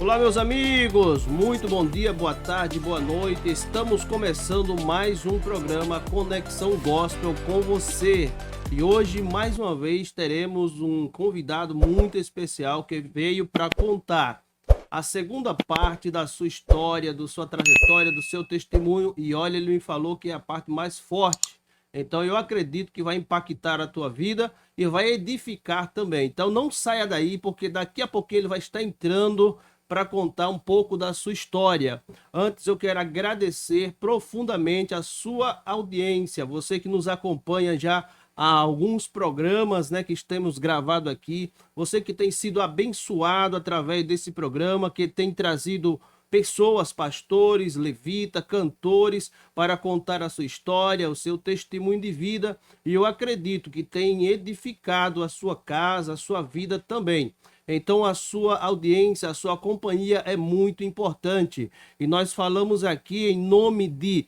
Olá, meus amigos, muito bom dia, boa tarde, boa noite. Estamos começando mais um programa Conexão Gospel com você. E hoje, mais uma vez, teremos um convidado muito especial que veio para contar a segunda parte da sua história, da sua trajetória, do seu testemunho. E olha, ele me falou que é a parte mais forte. Então eu acredito que vai impactar a tua vida e vai edificar também. Então não saia daí, porque daqui a pouco ele vai estar entrando para contar um pouco da sua história. Antes eu quero agradecer profundamente a sua audiência, você que nos acompanha já há alguns programas, né, que temos gravado aqui, você que tem sido abençoado através desse programa, que tem trazido pessoas, pastores, levita, cantores, para contar a sua história, o seu testemunho de vida, e eu acredito que tem edificado a sua casa, a sua vida também. Então a sua audiência, a sua companhia é muito importante. E nós falamos aqui em nome de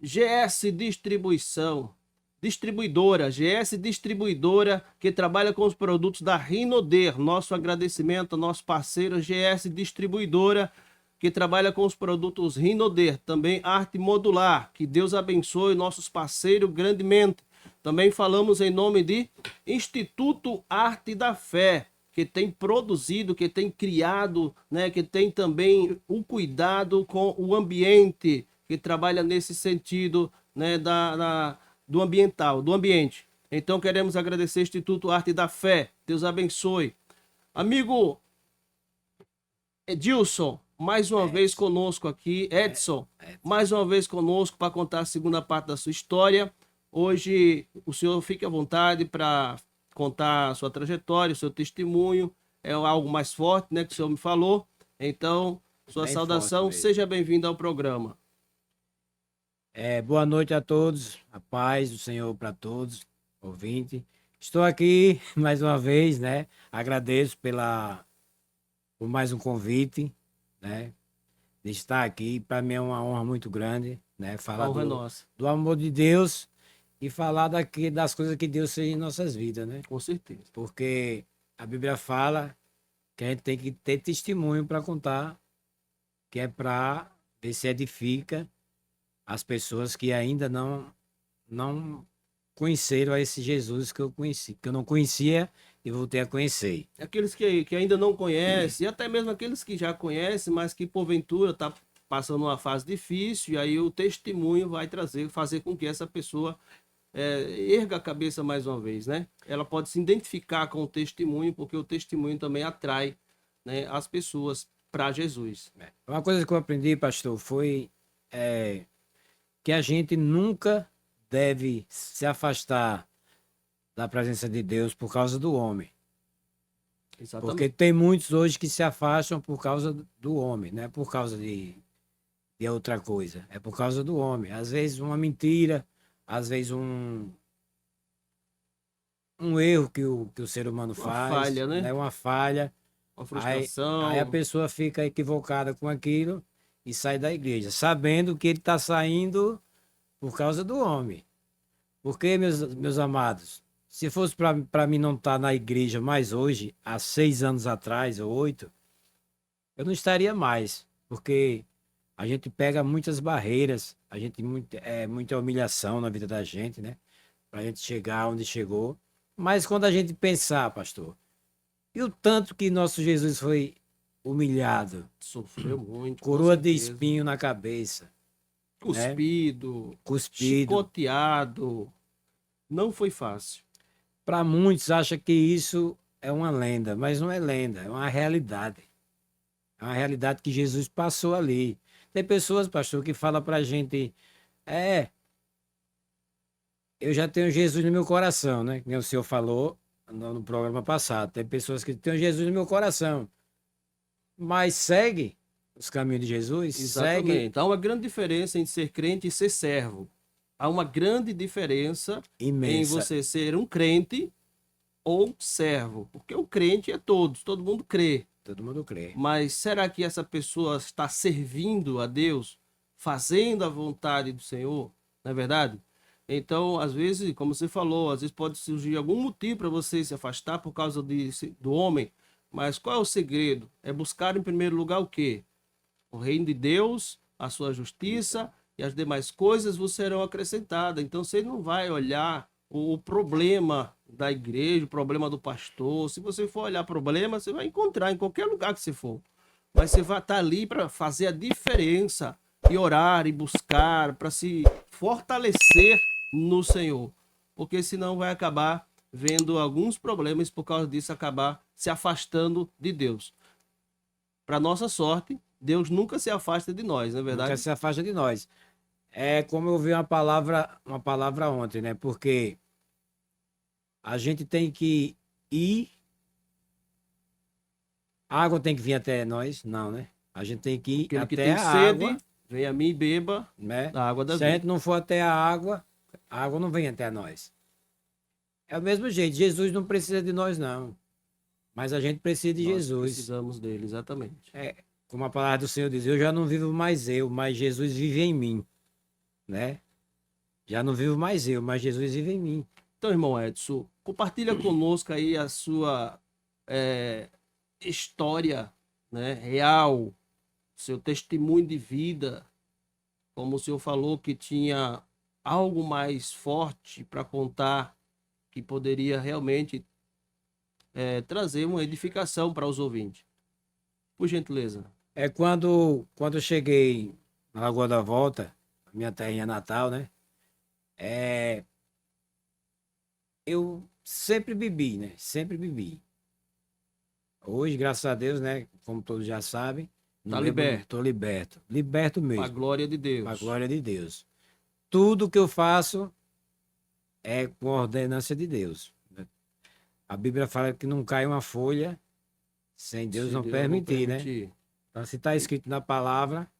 GS GS Distribuidora, que trabalha com os produtos da Rinoder. Nosso agradecimento ao nosso parceiro GS Distribuidora, que trabalha com os produtos Rinoder, também Arte Modular. Que Deus abençoe nossos parceiros grandemente. Também falamos em nome de Instituto Arte da Fé, que tem produzido, que tem criado, né, que tem também o cuidado com o ambiente, que trabalha nesse sentido, né, do ambiental, do ambiente. Então queremos agradecer ao Instituto Arte da Fé. Deus abençoe. Amigo Edilson, mais uma vez conosco aqui. Edson, mais uma vez conosco para contar a segunda parte da sua história. Hoje o senhor fique à vontade para contar a sua trajetória, o seu testemunho. É algo mais forte, né, que o senhor me falou. Então, sua Bem saudação, forte mesmo. seja bem-vindo ao programa. Boa noite a todos, a paz do Senhor para todos, ouvinte. Estou aqui mais uma vez, né? Agradeço por mais um convite, né? De estar aqui. Para mim é uma honra muito grande, né? A Falar honra é nossa, do amor de Deus e falar das coisas que Deus fez em nossas vidas, né? com certeza. Porque a Bíblia fala que a gente tem que ter testemunho para contar, que é para ver se edifica as pessoas que ainda não conheceram a esse Jesus que eu conheci, que eu não conhecia e voltei a conhecer. Aqueles que ainda não conhecem, e até mesmo aqueles que já conhecem, mas que porventura está passando uma fase difícil, e aí o testemunho vai fazer com que essa pessoa erga a cabeça mais uma vez, né? Ela pode se identificar com o testemunho, porque o testemunho também atrai, né, as pessoas para Jesus. Uma coisa que eu aprendi, pastor, foi que a gente nunca deve se afastar da presença de Deus por causa do homem. Exatamente. Porque tem muitos hoje que se afastam por causa do homem, não é por causa de outra coisa, é por causa do homem. Às vezes uma mentira, às vezes um erro que o ser humano Uma faz, falha, né? Uma falha. Uma Aí frustração. a pessoa fica equivocada com aquilo e sai da igreja, sabendo que ele está saindo por causa do homem. Porque, meus amados, se fosse para mim não estar na igreja mais hoje, há 6 anos atrás ou 8, eu não estaria mais. Porque a gente pega muitas barreiras, a gente muita humilhação na vida da gente, né? Para a gente chegar onde chegou. Mas quando a gente pensar, pastor, e o tanto que nosso Jesus foi humilhado, Sofreu muito, com coroa de certeza. espinho na cabeça, Cuspido, cuspido. chicoteado. Não foi fácil. Para muitos acha que isso é uma lenda, mas não é lenda, é uma realidade. É uma realidade que Jesus passou ali. Tem pessoas, pastor, que falam pra gente, eu já tenho Jesus no meu coração, né? Que nem o senhor falou no programa passado. Tem pessoas que têm Jesus no meu coração, mas segue os caminhos de Jesus, segue Exatamente. Há uma grande diferença entre ser crente e ser servo. Há uma grande diferença em imensa. você ser um crente ou servo. Porque o crente é todos, todo mundo crê. Todo mundo crê. Mas será que essa pessoa está servindo a Deus, fazendo a vontade do Senhor? Não é verdade? Então, às vezes, como você falou, às vezes pode surgir algum motivo para você se afastar por causa do homem, Mas qual é o segredo? É buscar em primeiro lugar o quê? O reino de Deus, a sua justiça e as demais coisas vos serão acrescentadas. Então você não vai olhar o problema da igreja, o problema do pastor. Se você for olhar problema, você vai encontrar em qualquer lugar que você for. Mas você vai estar ali para fazer a diferença e orar e buscar para se fortalecer no Senhor. Porque senão vai acabar vendo alguns problemas por causa disso acabar se afastando de Deus. Para nossa sorte, Deus nunca se afasta de nós, não é verdade? Nunca se afasta de nós. É como eu ouvi uma palavra ontem, né? Porque a gente tem que ir, a água tem que vir até nós? Não, né? A gente tem que ir Aquele que até tem a sede, água, venha a mim e beba né? da água da Se a vida. gente não for até a água não vem até nós. É o mesmo jeito, Jesus não precisa de nós, não. Mas a gente precisa de Nós Jesus. precisamos dele, exatamente. É, como a palavra do Senhor diz, eu já não vivo mais eu, mas Jesus vive em mim, né? Já não vivo mais eu, mas Jesus vive em mim. Então, irmão Edson, compartilha conosco aí a sua história, né, real, seu testemunho de vida, como o senhor falou que tinha algo mais forte para contar, que poderia realmente trazer uma edificação para os ouvintes. Por gentileza. É quando eu cheguei na Lagoa da Volta, minha terrinha natal, né? Eu sempre bebi, né? Sempre bebi. Hoje, graças a Deus, né? Como todos já sabem, Tá não bebo, liberto. tô liberto. Liberto Para a mesmo, glória de para a Deus. glória de Deus. Tudo que eu faço é com a ordenança de Deus, né? A Bíblia fala que não cai uma folha sem Deus Se não Deus permitir, né? permitir. Então, se está escrito na palavra,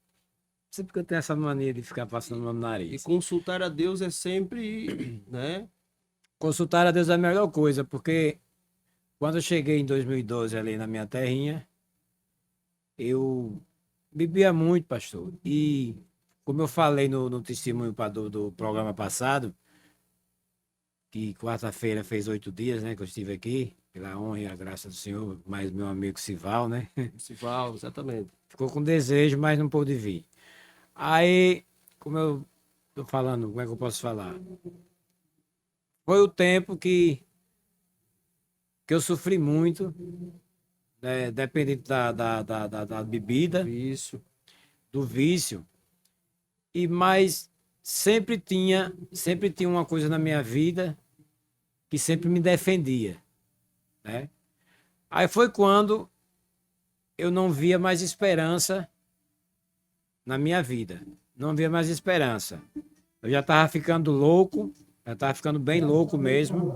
sempre que eu tenho essa mania de ficar passando no E nariz. consultar a Deus é sempre, né? Consultar a Deus é a melhor coisa, porque quando eu cheguei em 2012 ali na minha terrinha, eu bebia muito, pastor. E como eu falei no testemunho do programa passado, que quarta-feira fez 8 dias, né, que eu estive aqui, pela honra e a graça do Senhor, mais meu amigo Sival, né? Sival, exatamente. Ficou com desejo, mas não pôde vir. Aí, como eu tô falando, como é que eu posso falar? Foi o tempo que eu sofri muito, né, dependendo da bebida, Vício. do vício, mas sempre tinha uma coisa na minha vida que sempre me defendia, né? Aí foi quando eu não via mais esperança na minha vida, não via mais esperança. Eu já estava ficando louco, já estava ficando bem louco mesmo,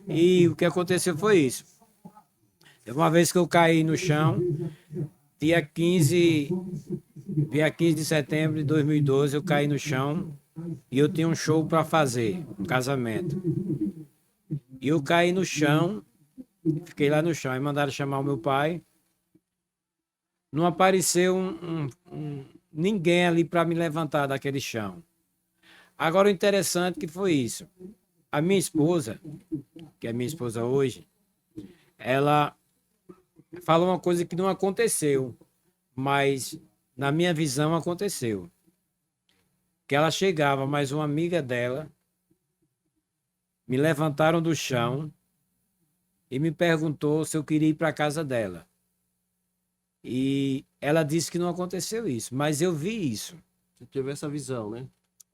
e o que aconteceu foi isso. Teve uma vez que eu caí no chão, dia 15, dia 15 de setembro de 2012, eu caí no chão e eu tinha um show para fazer, um casamento. E eu caí no chão, fiquei lá no chão, aí mandaram chamar o meu pai. Não apareceu ninguém ali para me levantar daquele chão. Agora o interessante que foi isso. A minha esposa, que é minha esposa hoje, ela falou uma coisa que não aconteceu, mas na minha visão aconteceu. Que ela chegava, mas uma amiga dela me levantaram do chão e me perguntou se eu queria ir para a casa dela. E ela disse que não aconteceu isso, mas eu vi isso, Você teve essa visão, né?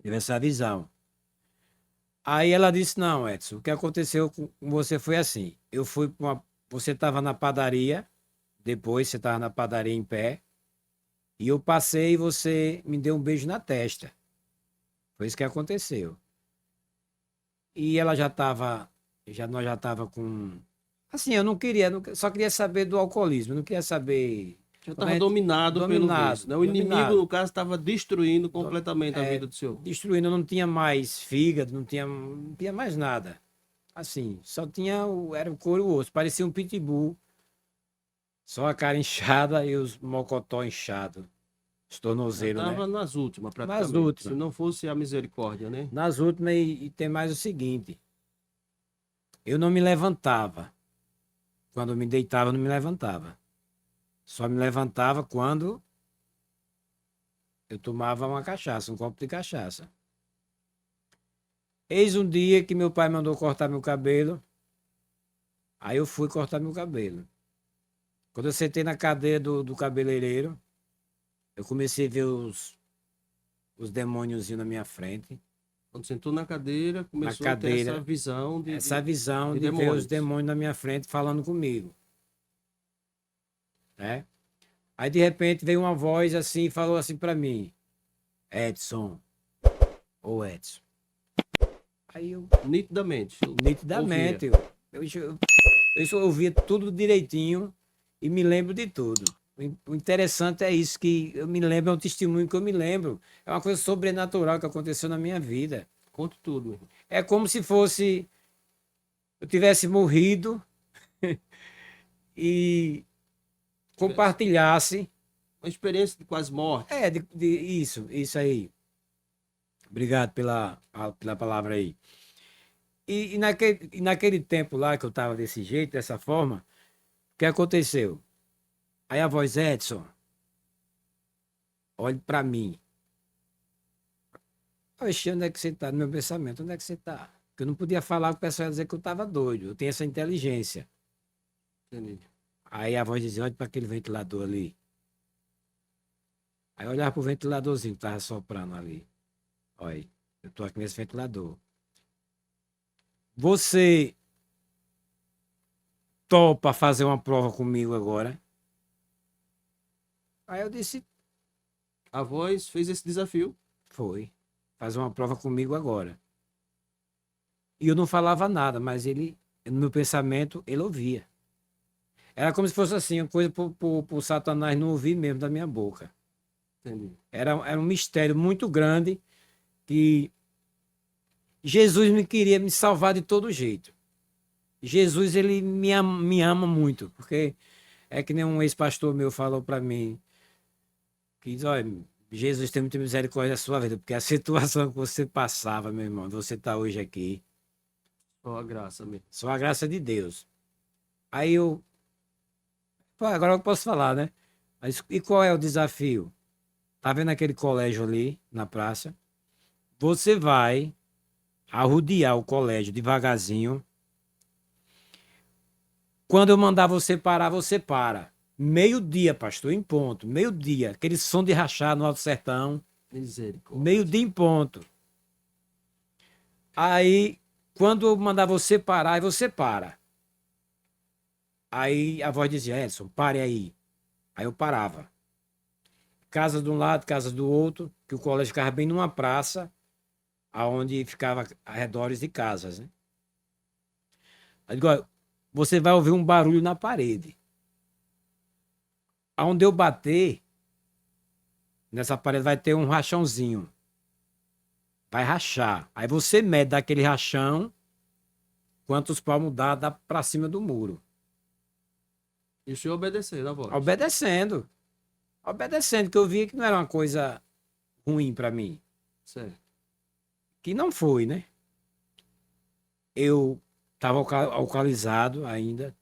tive essa visão. Aí ela disse: Não, Edson, o que aconteceu com você foi assim. Eu fui para uma. Você estava na padaria, depois você estava na padaria em pé, e eu passei e você me deu um beijo na testa. Foi isso que aconteceu. E ela nós já estava com. Assim, eu não queria, só queria saber do alcoolismo, eu não queria saber. Já Quando a estava gente- dominado pelo vício, né? O inimigo, dominado. no caso, estava destruindo completamente a É, vida do senhor. destruindo, não tinha mais fígado, não tinha mais nada. Assim, só tinha era o couro e o osso, parecia um pitbull. Só a cara inchada e os mocotó inchados, os Já tornozelos, estava né? nas últimas, Nas praticamente. últimas. Se não fosse a misericórdia, né? Nas últimas, e tem mais o seguinte: eu não me levantava. Quando eu me deitava, eu não me levantava. Só me levantava quando eu tomava uma cachaça, um copo de cachaça. Eis um dia que meu pai mandou cortar meu cabelo. Aí eu fui cortar meu cabelo. Quando eu sentei na cadeira do cabeleireiro, eu comecei a ver os demônios na minha frente. Quando sentou na cadeira, Na começou a ter essa cadeira, visão essa visão de de ver os demônios. demônios na minha frente falando comigo, né? Aí de repente veio uma voz assim, e falou assim pra mim: Edson, ô Edson. Aí eu, Nitidamente. Ouvia. nitidamente, eu ouvia tudo direitinho e me lembro de tudo. O interessante é isso, que eu me lembro, é um testemunho que eu me lembro. É uma coisa sobrenatural que aconteceu na minha vida. Conte tudo, meu irmão. É como se fosse eu tivesse morrido e compartilhasse. Uma experiência de quase morte. Isso aí. Obrigado pela palavra aí. E naquele tempo lá que eu estava desse jeito, dessa forma, o que aconteceu? Aí a voz, Edson, olhe para mim. Oxe, onde é que você está? No meu pensamento, onde é que você está? Porque eu não podia falar, o pessoal ia dizer que eu estava doido. Eu tenho essa inteligência. Entendi. Aí a voz dizia, olhe para aquele ventilador ali. Aí eu olhava pro ventiladorzinho que estava soprando ali. Olha, eu tô aqui nesse ventilador. Você topa fazer uma prova comigo agora? Aí eu disse, A voz fez esse desafio. foi. Fazer uma prova comigo agora. E eu não falava nada, mas ele, no meu pensamento, ele ouvia. Era como se fosse assim, uma coisa pro Satanás não ouvir mesmo da minha boca. Entendi. Era um mistério muito grande que Jesus me queria me salvar de todo jeito. Jesus, ele me ama muito, porque é que nem um ex-pastor meu falou para mim, que diz, olha, Jesus tem muita misericórdia da sua vida, porque a situação que você passava, meu irmão, você tá hoje aqui, Só a graça mesmo. só a graça de Deus. Aí eu, pô, agora eu posso falar, né? Mas, e qual é o desafio? Tá vendo aquele colégio ali na praça? Você vai arrodear o colégio devagarzinho. Quando eu mandar você parar, você para. Meio-dia, pastor, em ponto. Meio-dia. Aquele som de rachar no Alto Sertão. Misericórdia. Meio-dia em ponto. Aí, quando eu mandar você parar, aí você para. Aí a voz dizia, Edson, pare aí. Aí eu parava. Casa de um lado, casa do outro, que o colégio ficava bem numa praça, aonde ficava arredores de casas, né? Aí digo, "Olha, você vai ouvir um barulho na parede. Aonde eu bater, nessa parede vai ter um rachãozinho. Vai rachar. Aí você mede daquele rachão quantos palmos dá pra cima do muro. E o senhor obedeceu na voz. Obedecendo. Obedecendo, que eu vi que não era uma coisa ruim pra mim. Certo. Que não foi, né? Eu estava alcoolizado ainda.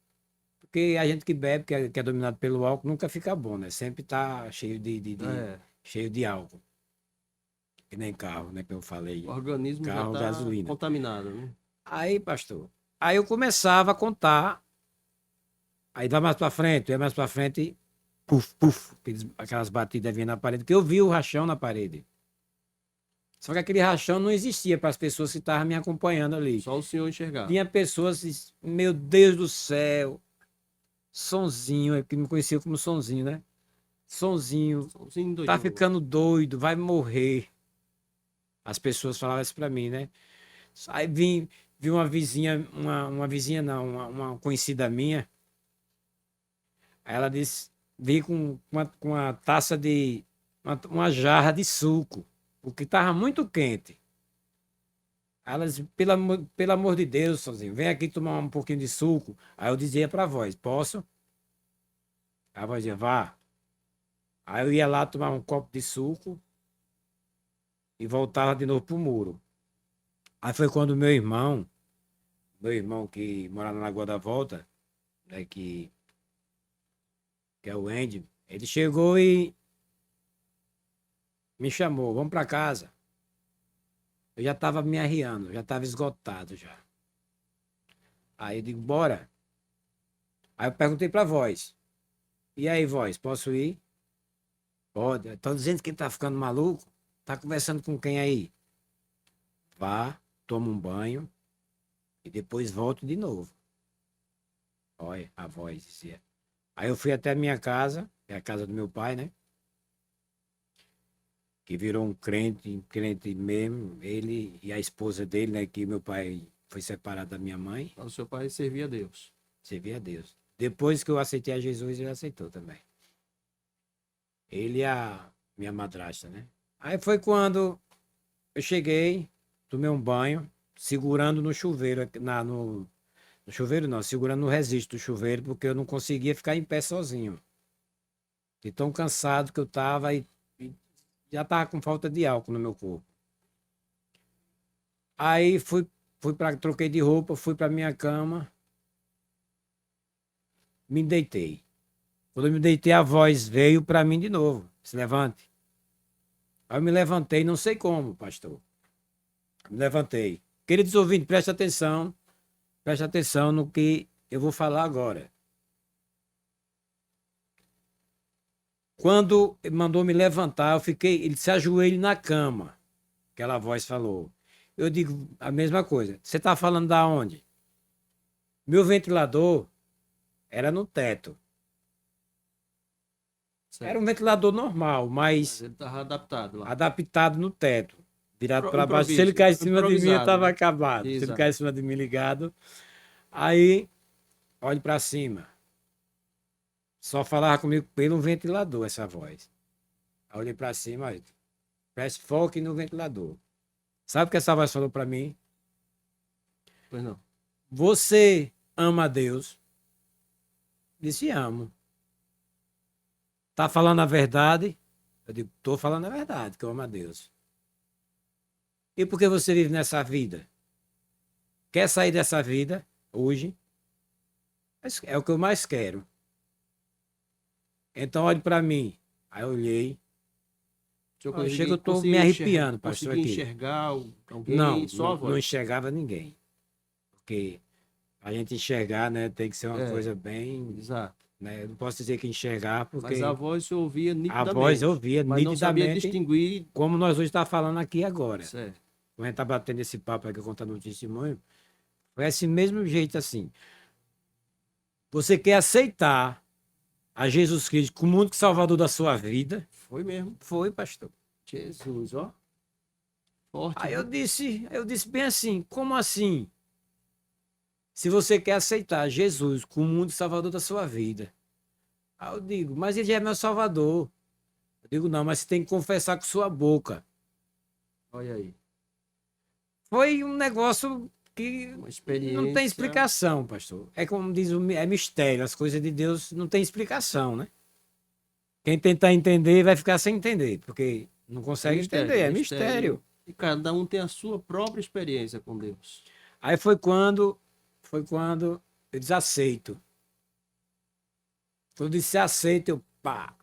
Porque a gente que bebe, que é dominado pelo álcool, nunca fica bom, né? Sempre tá cheio É. cheio de álcool. Que nem carro, né? Que eu falei. O organismo já Carro, está gasolina. contaminado, né? Aí, pastor. Aí eu começava a contar. Aí vai mais pra frente, ia mais pra frente. Puf, puf. Aquelas batidas vinham na parede. Que eu vi o rachão na parede. Só que aquele rachão não existia para as pessoas que estavam me acompanhando ali. Só o senhor enxergar. Tinha pessoas, meu Deus do céu. Sonzinho, é que me conhecia como Sonzinho, né? Sonzinho, Somzinho tá doidinho. ficando doido, vai morrer. As pessoas falavam isso pra mim, né? Aí vi uma vizinha, uma vizinha não, uma conhecida minha. Aí ela disse, vi com uma taça de, uma jarra de suco, porque tava muito quente. Aí ela disse, pelo amor de Deus, Sonzinho, vem aqui tomar um pouquinho de suco. Aí eu dizia pra voz, posso? Aí a voz dizia, vá. Aí eu ia lá tomar um copo de suco e voltava de novo pro muro. Aí foi quando meu irmão que mora na Lagoa da Volta, né, que é o Andy, ele chegou e me chamou, vamos para casa. Eu já estava me arriando, já estava esgotado já. Aí eu digo, bora. Aí eu perguntei para a voz. E aí, voz, posso ir? Pode. Estão dizendo que ele tá ficando maluco? Tá conversando com quem aí? Vá, toma um banho e depois volto de novo. Olha, a voz dizia. Aí eu fui até a minha casa, que é a casa do meu pai, né? Que virou um crente mesmo, ele e a esposa dele, né? Que meu pai foi separado da minha mãe, O seu pai servia a Deus. servia a Deus. Depois que eu aceitei a Jesus, ele aceitou também. Ele e a minha madrasta, né? Aí foi quando eu cheguei, tomei um banho, segurando no chuveiro, no chuveiro não, segurando no registro do chuveiro, porque eu não conseguia ficar em pé sozinho. De tão cansado que eu tava e já tava com falta de álcool no meu corpo. Aí troquei de roupa, fui para minha cama, me deitei. Quando eu me deitei, a voz veio para mim de novo. Se levante. Aí eu me levantei, não sei como, pastor. Me levantei. Queridos ouvintes, preste atenção no que eu vou falar agora. Quando ele mandou me levantar, ele se ajoelha na cama. Aquela voz falou. Eu digo a mesma coisa. Você está falando da onde? Meu ventilador era no teto. Certo. Era um ventilador normal, Mas mas ele estava adaptado lá. adaptado no teto. Virado para baixo. Se Improviso, ele cair em cima de mim, eu improvisado, estava né? acabado. Se ele Exato. cair em cima de mim ligado. Aí, olhe para cima. Só falava comigo pelo ventilador essa voz. Aí eu olhei para cima, olha, preste foco no ventilador. Sabe o que essa voz falou para mim? Pois não. Você ama a Deus? Disse, amo. Tá falando a verdade? Eu digo, tô falando a verdade, que eu amo a Deus. E por que você vive nessa vida? Quer sair dessa vida hoje? É o que eu mais quero. Então olhe para mim. Aí eu olhei. O senhor Chega, eu tô conseguia me arrepiando, pastor, conseguia aqui. enxergar alguém, Não, só a não voz. enxergava ninguém. Porque a gente enxergar, né, tem que ser uma É. coisa bem, Exato. né? Eu não posso dizer que enxergar, porque Mas a voz se ouvia a nitidamente. voz eu via mas não sabia nitidamente, distinguir. como nós hoje estamos falando aqui agora. Certo. Quando a gente tá batendo esse papo aqui, contando um testemunho, foi esse mesmo jeito assim. Você quer aceitar a Jesus Cristo como o único salvador da sua vida? Foi mesmo. Foi, pastor. Jesus, ó. Forte. Aí viu? eu disse bem assim, como assim? Se você quer aceitar Jesus como o único salvador da sua vida. Aí eu digo, mas ele já é meu salvador. Eu digo, não, mas você tem que confessar com sua boca. Olha aí. Foi um negócio que Uma experiência. não tem explicação, pastor. É como diz, é mistério. As coisas de Deus não tem explicação, né? Quem tentar entender vai ficar sem entender, porque não consegue entender. É mistério. E cada um tem a sua própria experiência com Deus. Aí foi quando eu disse aceito. Quando eu disse aceito, eu pá,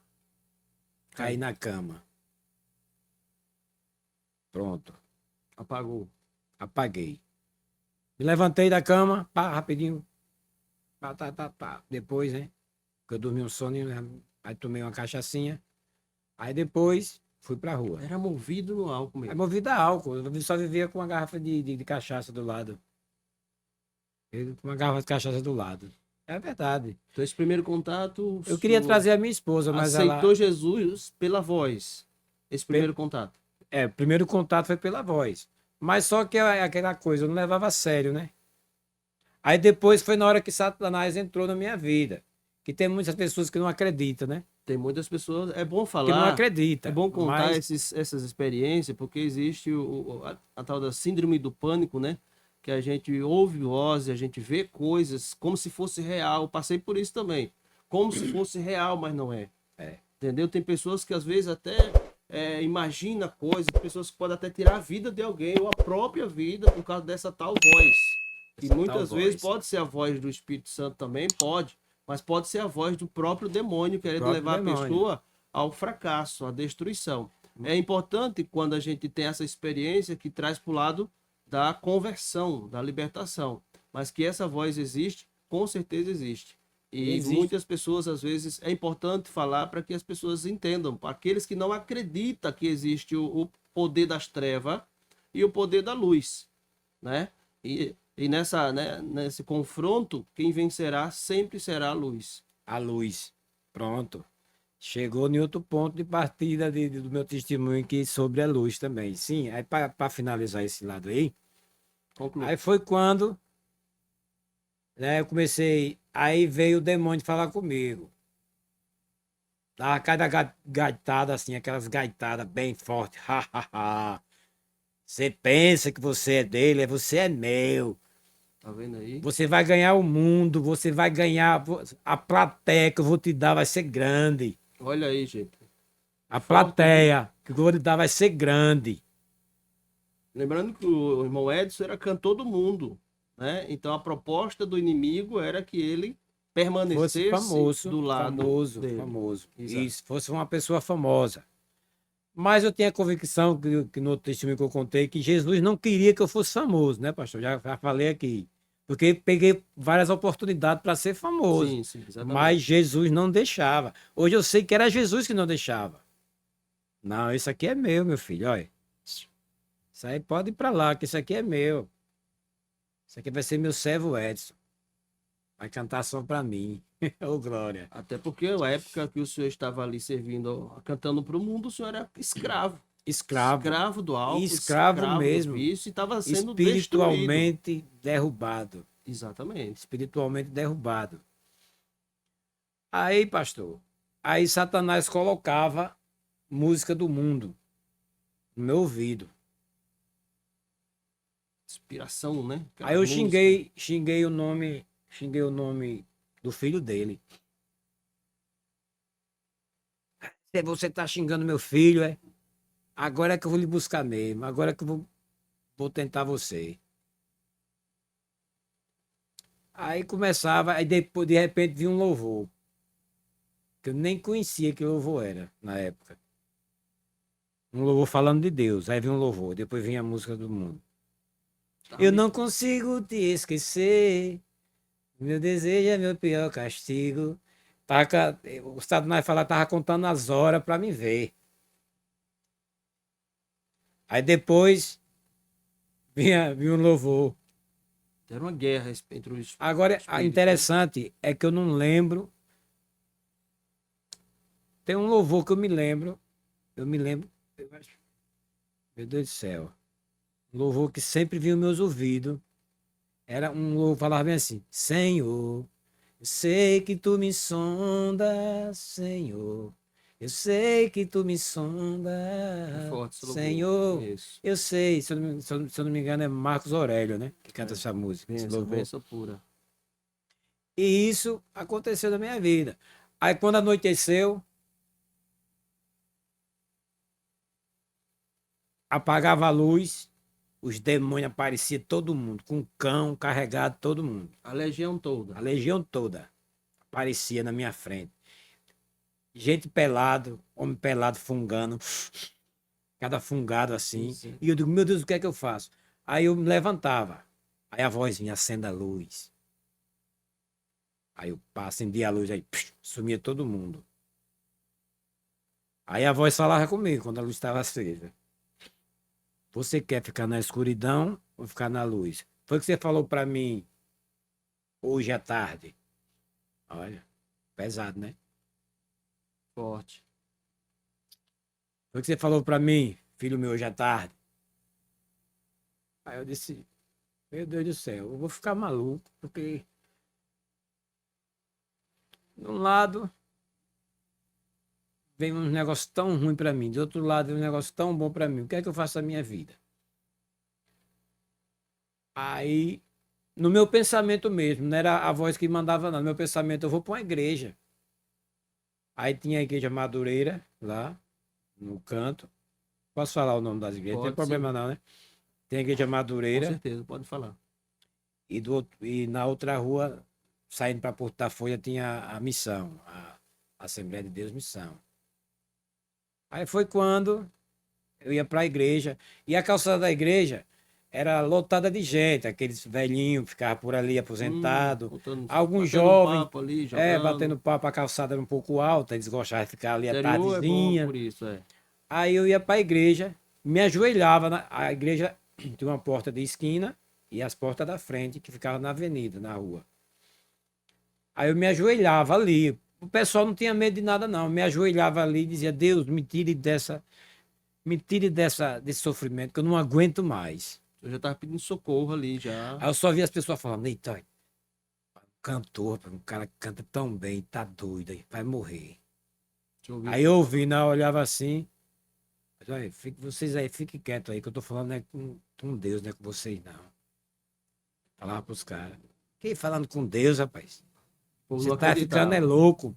caí na cama. Pronto, Apagou. apaguei. Me levantei da cama, pá, rapidinho. Pá, pá. Depois, né? Que eu dormi um sono, né, aí tomei uma cachaçinha. Aí depois fui pra rua. Era movido no álcool Aí mesmo. movido a álcool, eu só vivia com uma garrafa de cachaça do lado. Com uma garrafa de cachaça do lado. É verdade. Então, esse primeiro contato. Eu queria senhor trazer a minha esposa, mas aceitou ela... Jesus pela voz. Esse primeiro contato. O primeiro contato foi pela voz. Mas só que é aquela coisa, eu não levava a sério, né? Aí depois foi na hora que Satanás entrou na minha vida. Que tem muitas pessoas que não acreditam, né? Tem muitas pessoas. É bom Que não falar. acreditam. É bom contar mas essas experiências, porque existe a tal da síndrome do pânico, né? Que a gente ouve vozes, a gente vê coisas como se fosse real. Eu passei por isso também. Como se fosse real, mas não é. Entendeu? Tem pessoas que às vezes até imagina coisas, pessoas que podem até tirar a vida de alguém ou a própria vida por causa dessa tal voz. E essa tal muitas vezes voz. pode ser a voz do Espírito Santo também, pode, mas pode ser a voz do próprio demônio querendo Próprio levar a demônio. pessoa ao fracasso, à destruição. É importante quando a gente tem essa experiência que traz para o lado da conversão, da libertação, mas que essa voz existe, com certeza existe. E Existe. muitas pessoas, às vezes, é importante falar para que as pessoas entendam. Aqueles que não acreditam que existe o poder das trevas e o poder da luz, né? E nessa, né, nesse confronto, quem vencerá sempre será a luz. A luz. Pronto. Chegou em outro ponto de partida do meu testemunho aqui sobre a luz também. Sim, aí para finalizar esse lado aí, Conclua. aí foi quando, né, eu comecei, aí veio o demônio falar comigo. Dava cada gaitada assim, aquelas gaitadas bem fortes. Ha, ha, ha. Você pensa que você é dele, você é meu. Tá vendo aí? Você vai ganhar o mundo, você vai ganhar a plateia que eu vou te dar vai ser grande. Olha aí, gente. A Forte, plateia que eu vou te dar vai ser grande. lembrando que o irmão Edson era cantor do mundo, né? Então a proposta do inimigo era que ele Fosse permanecesse famoso, do lado famoso, dele. famoso. Exato. Isso, fosse uma pessoa famosa. Mas eu tinha a convicção, que no testemunho que eu contei, que Jesus não queria que eu fosse famoso, né, pastor? Já falei aqui. Porque peguei várias oportunidades para ser famoso. Sim, sim, exatamente. Mas Jesus não deixava. Hoje eu sei que era Jesus que não deixava. Não, isso aqui é meu filho, olha. Isso aí pode ir para lá, que isso aqui é meu. Isso aqui vai ser meu servo Edson. Vai cantar só para mim. Ô, glória. Até porque a época que o senhor estava ali servindo, cantando para o mundo, o senhor era escravo. Escravo. Escravo do álcool, Escravo do mesmo. vício, e estava sendo destruído. Espiritualmente derrubado. Exatamente. Espiritualmente derrubado. Aí, pastor, aí Satanás colocava música do mundo no meu ouvido. Inspiração, né? Aquela Aí eu música. xinguei o nome do filho dele. Se você tá xingando meu filho, é? Agora é que eu vou lhe buscar mesmo. Agora é que eu vou tentar você. Aí começava, aí depois de repente vinha um louvor. Que eu nem conhecia que louvor era na época. Um louvor falando de Deus. Aí vinha um louvor, depois vinha a música do mundo. Eu não consigo te esquecer. Meu desejo é meu pior castigo. O Satanás falar, tava contando as horas para me ver. Aí depois vinha um louvor. Era uma guerra entre os Agora, espíritos. interessante é que eu não lembro. Tem um louvor que eu me lembro. Eu me lembro. Meu Deus do céu. Um louvor que sempre vinha aos meus ouvidos. Era um louvor, falava bem assim: Senhor, eu sei que tu me sondas, Senhor. Eu sei que tu me sondas, É forte esse louvor. Senhor. Isso. Eu sei, se eu não me engano, é Marcos Aurélio, né? Que canta essa música, esse Benção, louvor. benção pura. E isso aconteceu na minha vida. Aí quando anoiteceu, apagava a luz, os demônios apareciam todo mundo, com cão carregado, todo mundo. A legião toda. A legião toda aparecia na minha frente. Gente pelado, homem pelado fungando, cada fungado assim. Sim. E eu digo, meu Deus, o que é que eu faço? Aí eu me levantava. Aí a voz vinha, acenda a luz. Aí eu acendia a luz, aí sumia todo mundo. Aí a voz falava comigo quando a luz estava acesa. Você quer ficar na escuridão ou ficar na luz? Foi o que você falou para mim hoje à tarde. Olha, pesado, né? Forte. Foi o que você falou para mim, filho meu, hoje à tarde. Aí eu disse, meu Deus do céu, eu vou ficar maluco, porque de um lado vem um negócio tão ruim para mim, do outro lado vem um negócio tão bom para mim. O que é que eu faço na minha vida? Aí, no meu pensamento mesmo, não era a voz que mandava, não. No meu pensamento, eu vou para uma igreja. Aí tinha a igreja Madureira, lá, no canto. Posso falar o nome das igrejas? Não tem Pode, problema sim. não, né? Tem a igreja Com Madureira. certeza, pode falar. e na outra rua, saindo para Porto da Folha, tinha a missão, a Assembleia de Deus Missão. Aí foi quando eu ia para a igreja, e a calçada da igreja era lotada de gente, aqueles velhinhos que ficavam por ali aposentados, alguns Batendo jovens, papo ali, jogando. batendo papo, a calçada era um pouco alta, eles gostavam de ficar ali à Interior é bom tardezinha. por isso, é. Aí eu ia para a igreja, me ajoelhava, a igreja tinha uma porta de esquina e as portas da frente que ficavam na avenida, na rua. Aí eu me ajoelhava ali. O pessoal não tinha medo de nada, não. Eu me ajoelhava ali e dizia: Deus, desse sofrimento que eu não aguento mais. Eu já tava pedindo socorro ali já. Aí eu só via as pessoas falando: eita, cantor, um cara que canta tão bem, tá doido aí, vai morrer. Deixa eu ouvir. Aí eu ouvi, eu olhava assim. Olha, vocês aí, fiquem quietos aí, que eu tô falando né, com Deus, não é com vocês, não. Falava pros caras. Quem falando com Deus, rapaz? O povo Você não tá ficando acreditava. louco.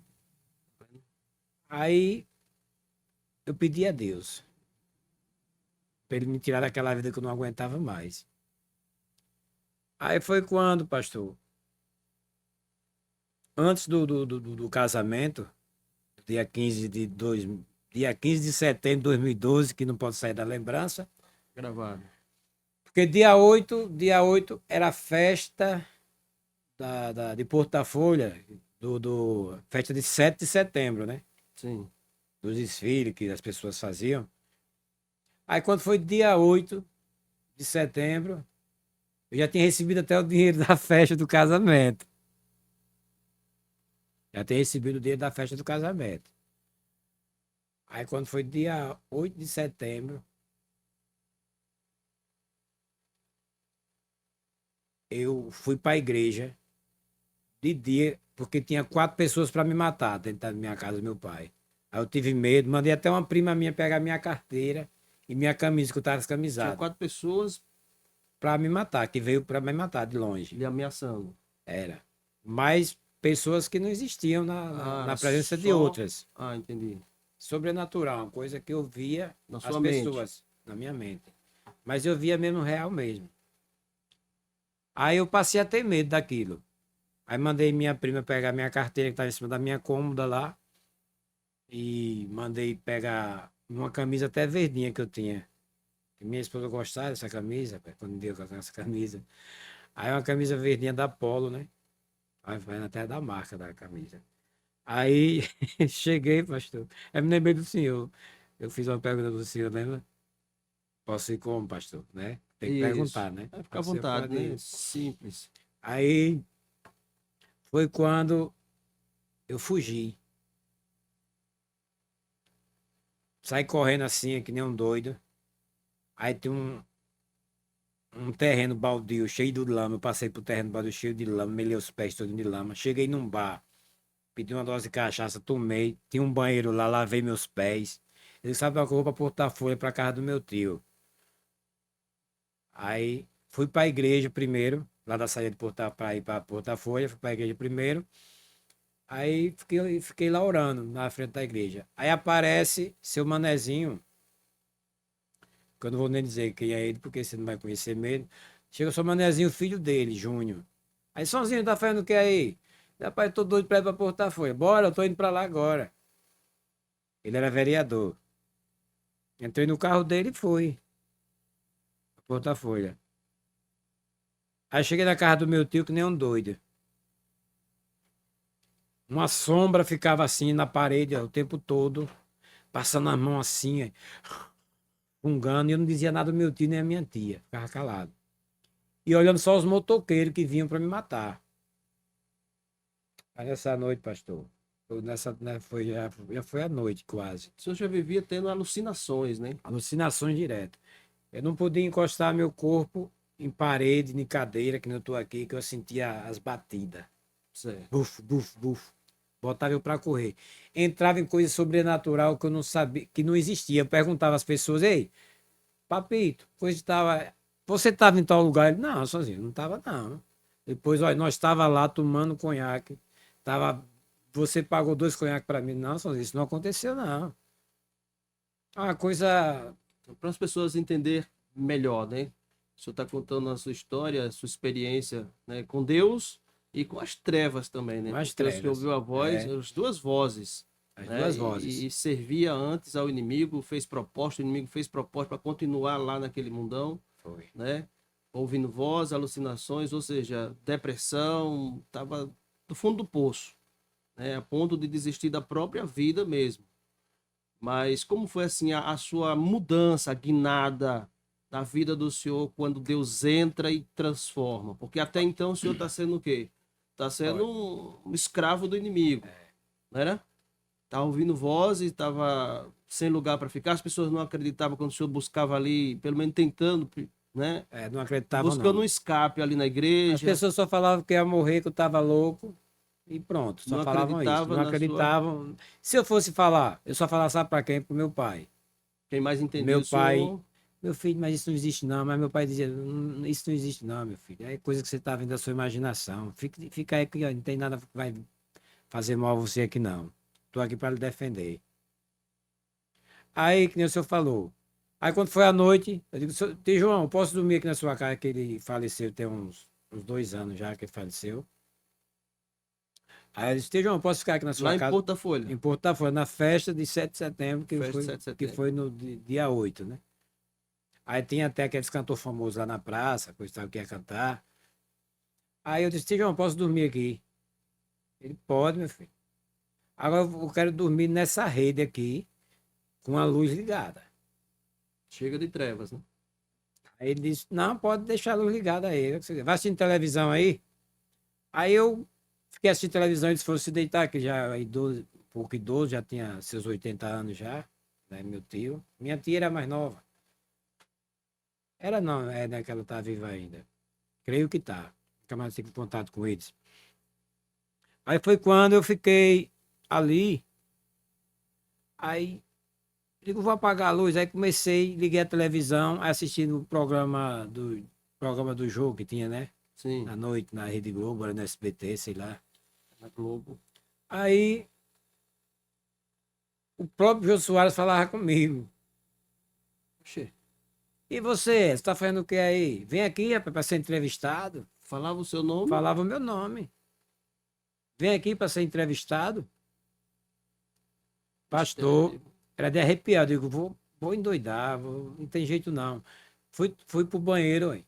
Aí eu pedi a Deus pra ele me tirar daquela vida que eu não aguentava mais. Aí foi quando, pastor, antes do casamento, dia 15 de setembro de 2012, que não pode sair da lembrança, Gravado. porque dia oito era a festa de Porto da Folha, festa de 7 de setembro, né? Sim. Dos desfiles que as pessoas faziam. Aí quando foi dia 8 de setembro, eu já tinha recebido até o dinheiro da festa do casamento. Já tinha recebido o dinheiro da festa do casamento. Aí quando foi dia 8 de setembro, eu fui para a igreja de dia, porque tinha 4 pessoas para me matar dentro da minha casa do meu pai. Aí eu tive medo, mandei até uma prima minha pegar minha carteira e minha camisa, que eu estava Tinha descamisado, 4 pessoas para me matar, que veio para me matar de longe. lhe ameaçando. Era. Mas pessoas que não existiam na Era presença de só. outras. Ah, entendi. Sobrenatural, uma coisa que eu via Na as sua mente. pessoas na minha mente. Mas eu via mesmo real mesmo. Aí eu passei a ter medo daquilo. Aí mandei minha prima pegar minha carteira que estava em cima da minha cômoda lá. E mandei pegar uma camisa até verdinha que eu tinha. Que minha esposa gostava dessa camisa, quando deu com essa camisa. Aí uma camisa verdinha da Polo, né? Aí vai até da marca da camisa. Aí cheguei, pastor. Eu me lembrei do senhor. Eu fiz uma pergunta do senhor, lembra? Posso ir como, pastor? Né? Tem que Isso. perguntar, né? Vai ficar à O senhor vontade, pode né? ir. Simples. Aí foi quando eu fugi. Saí correndo assim, que nem um doido. Aí tem um terreno baldio cheio de lama. Eu passei pro terreno baldio cheio de lama, melei os pés todos de lama. Cheguei num bar, pedi uma dose de cachaça, tomei. Tinha um banheiro lá, lavei meus pés. Ele sabe que eu vou pra Porto Folha, pra casa do meu tio. Aí fui pra igreja primeiro, lá da saída de pra ir pra Porto Folha, fui pra igreja primeiro. Aí fiquei lá orando na frente da igreja. Aí aparece seu manezinho, que eu não vou nem dizer quem é ele, porque você não vai conhecer mesmo. Chega o seu manezinho, filho dele, Júnior. Aí, Sonzinho, tá fazendo o que aí? Rapaz, tô doido pra ir pra Porto Folha. Bora, eu tô indo pra lá agora. Ele era vereador. Entrei no carro dele e fui pra Porto Folha. Aí cheguei na casa do meu tio que nem um doido. Uma sombra ficava assim na parede ó, o tempo todo, passando as mãos assim, fungando, e eu não dizia nada do meu tio nem a minha tia, ficava calado. E olhando só os motoqueiros que vinham para me matar. Aí nessa noite, pastor, já foi a noite quase. O senhor já vivia tendo alucinações, né? Alucinações direto. Eu não podia encostar meu corpo em parede, em cadeira, que nem eu tô aqui, que eu sentia as batidas. Certo. Buf, buf, buf. Botava eu para correr. Entrava em coisa sobrenatural que eu não sabia, que não existia. Eu perguntava às pessoas, ei, papito, pois estava. Você estava em tal lugar? Ele, não, sozinho, não estava, não. Depois, olha, nós estava lá tomando conhaque. Tava, você pagou 2 conhaques para mim. Não, sozinho, isso não aconteceu, não. É uma coisa. Para as pessoas entender melhor, né? O senhor está contando a sua história, a sua experiência, né, com Deus e com as trevas também, né? As Porque o senhor trevas. ouviu a voz, É, as duas vozes, as né? duas vozes. E servia antes ao inimigo, fez proposta, o inimigo fez proposta para continuar lá naquele mundão, Foi. né? Ouvindo voz, alucinações, ou seja, depressão, estava no fundo do poço, né? A ponto de desistir da própria vida mesmo. Mas como foi assim a sua mudança, a guinada da vida do senhor quando Deus entra e transforma? Porque até então o senhor está sendo o quê? Está sendo Olha, um escravo do inimigo, né? Estava ouvindo vozes, estava sem lugar para ficar, as pessoas não acreditavam quando o senhor buscava ali, pelo menos tentando, né? não acreditavam, Buscando um não. escape ali na As igreja, pessoas só falavam que ia morrer, que eu estava louco. E pronto, só não falavam isso. acreditava Não na sua. acreditavam. Se eu fosse falar, eu só falava, sabe para quem? Pro meu pai. Quem mais entendia Meu o pai, senhor, meu filho, mas isso não existe não. Mas meu pai dizia, isso não existe não, meu filho. É coisa que você tá vendo da sua imaginação. Fica aí que ó, não tem nada que vai fazer mal a você aqui não. Tô aqui para lhe defender. Aí, que nem o senhor falou. Aí quando foi à noite, eu digo, Tio João, posso dormir aqui na sua casa, que ele faleceu, tem uns 2 anos já que ele faleceu. Aí eu disse, Tio João, posso ficar aqui na lá sua em casa? Porto da Folha, Em Porto da Folha, na festa de 7 de setembro, festa de 7 de que setembro. foi no dia 8, né? Aí tinha até aqueles cantores famosos lá na praça, coisa e tal, que ia cantar. Aí eu disse, Tio João, posso dormir aqui? Ele, pode, meu filho. Agora eu quero dormir nessa rede aqui, com a luz ligada. Chega de trevas, né? Aí ele disse, não, pode deixar a luz ligada aí. Vai assistindo televisão aí? Aí eu fiquei assistindo televisão, eles foram se deitar, que já é idoso, um pouco idoso, já tinha seus 80 anos já, né, meu tio. Minha tia era mais nova. Era não, é, né, que ela tá viva ainda. Creio que tá. Nunca mais tive contato com eles. Aí foi quando eu fiquei ali, aí digo, vou apagar a luz. Aí comecei, liguei a televisão, assistindo o programa do jogo que tinha, né? Sim, À noite, na Rede Globo, era no SBT, sei lá. na Globo. Aí o próprio Jô Soares falava comigo. Oxê, E você está fazendo o que aí? Vem aqui, rapaz, para ser entrevistado. falava o seu nome, Falava o meu nome. Vem aqui para ser entrevistado. Pastor, mistério. era de arrepiar. Eu digo, vou endoidar, não tem jeito não. Fui pro banheiro, aí.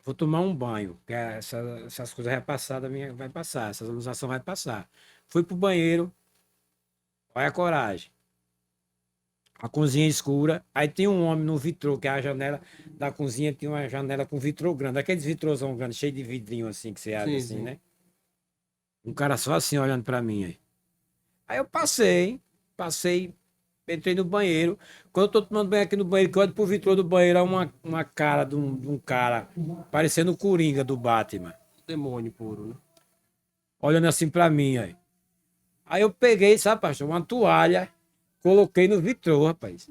Vou tomar um banho, que essas coisas vai passar da minha, vai passar, essas alucinações vai passar. Fui pro banheiro, olha a coragem. A cozinha escura, aí tem um homem no vitrô, que é a janela da cozinha, tinha uma janela com vitrô grande, aqueles vitrôzão grande, cheio de vidrinho assim, que você abre Sim, assim, sim. né? Um cara só assim olhando pra mim aí. Aí eu passei, entrei no banheiro. Quando eu tô tomando banho aqui no banheiro, que eu olho pro vitrô do banheiro, há uma cara de um cara, parecendo o Coringa do Batman, Demônio puro, né? olhando assim pra mim aí. Aí eu peguei, sabe, pastor, uma toalha, coloquei no vitrô, rapaz,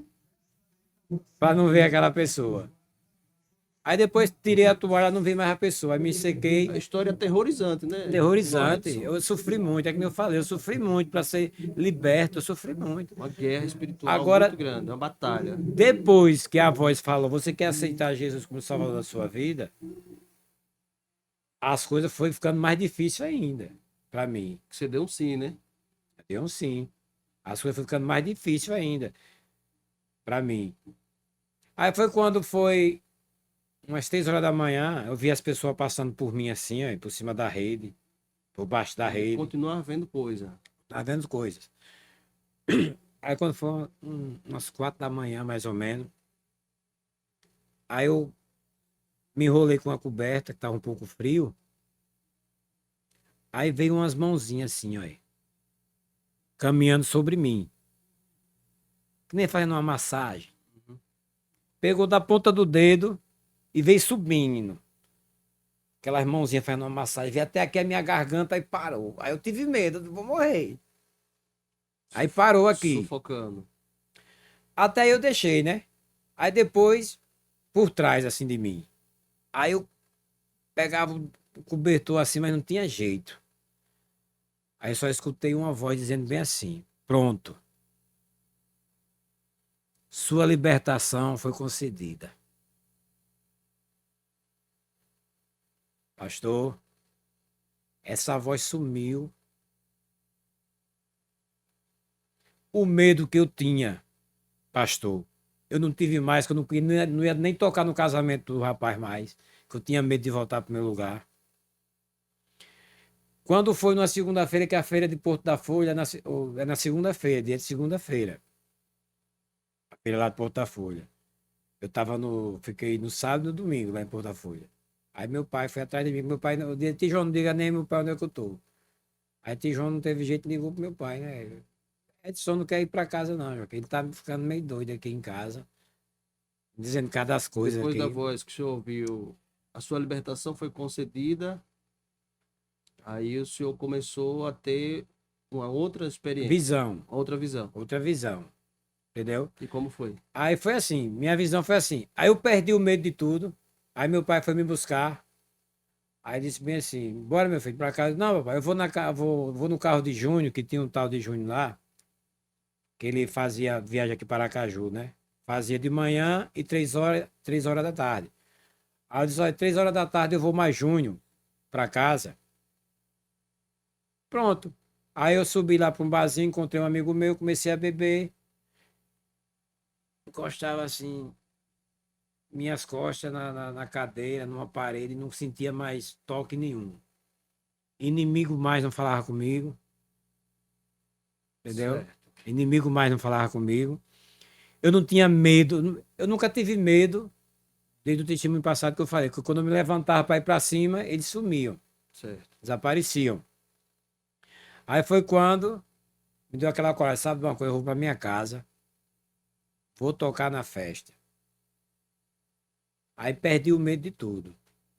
pra não ver aquela pessoa. Aí depois tirei a toalha, não vi mais a pessoa. Aí me A sequei, história é aterrorizante, né, terrorizante. Loredson? Eu sofri muito, é que eu falei, eu sofri muito para ser liberto, eu sofri muito. Uma guerra espiritual muito Agora, grande, uma batalha. depois que a voz falou, você quer aceitar Jesus como Salvador da sua vida? As coisas foi ficando mais difícil ainda para mim. Você deu um sim, né? Deu um sim. As coisas foi ficando mais difícil ainda para mim. Aí foi quando foi umas 3 horas da manhã, eu vi as pessoas passando por mim assim, ó, por cima da rede, por baixo da E rede, continuar vendo coisa. tá vendo coisas. Aí quando foi umas 4 da manhã, mais ou menos, aí eu me enrolei com a coberta, que tava um pouco frio. Aí veio umas mãozinhas assim, ó, caminhando sobre mim, que nem fazendo uma massagem. Uhum. Pegou da ponta do dedo e veio subindo. Aquelas mãozinhas fazendo uma massagem, veio até aqui a minha garganta e parou. Aí eu tive medo, eu vou morrer. Aí parou aqui. Sufocando. Até aí eu deixei, né? Aí depois, por trás assim de mim. Aí eu pegava o cobertor assim, mas não tinha jeito. Aí eu só escutei uma voz dizendo bem assim: pronto. Sua libertação foi concedida. Pastor, essa voz sumiu. O medo que eu tinha, pastor, eu não tive mais, que eu não ia nem tocar no casamento do rapaz mais, que eu tinha medo de voltar para o meu lugar. Quando foi na segunda-feira, que é a feira de Porto da Folha, é na segunda-feira, dia de segunda-feira, a feira lá de Porto da Folha. Fiquei no sábado e no domingo lá em Porto da Folha. Aí meu pai foi atrás de mim, meu pai, o dia de Tijoão, não diga nem meu pai onde é que eu tô. Aí Tijoão não teve jeito, ligou pro meu pai, né? Edson não quer ir pra casa não, Joaquim. Ele tá ficando meio doido aqui em casa, dizendo cada das coisas Depois da aqui. voz que o senhor ouviu, a sua libertação foi concedida, aí o senhor começou a ter uma outra experiência, Visão, outra visão. outra visão, entendeu? E como foi? Aí foi assim, minha visão foi assim. Aí eu perdi o medo de tudo. Aí meu pai foi me buscar. Aí disse bem assim: bora, meu filho, pra casa. Não, papai, eu vou no carro de Júnior, que tinha um tal de Júnior lá, que ele fazia viagem aqui para Aracaju, né? Fazia de manhã e 3 horas da tarde. Aí eu disse: olha, 3 horas da tarde eu vou mais Júnior pra casa. Pronto. Aí eu subi lá para um barzinho, encontrei um amigo meu, comecei a beber. Encostava assim, minhas costas na cadeira, numa parede, não sentia mais toque nenhum. Inimigo mais não falava comigo, entendeu? Certo. Inimigo mais não falava comigo. Eu não tinha medo, eu nunca tive medo, desde o testemunho passado que eu falei, que quando eu me levantava para ir para cima, eles sumiam, Certo. desapareciam. Aí foi quando me deu aquela coragem, sabe de uma coisa, eu vou para minha casa, vou tocar na festa. Aí perdi o medo de tudo.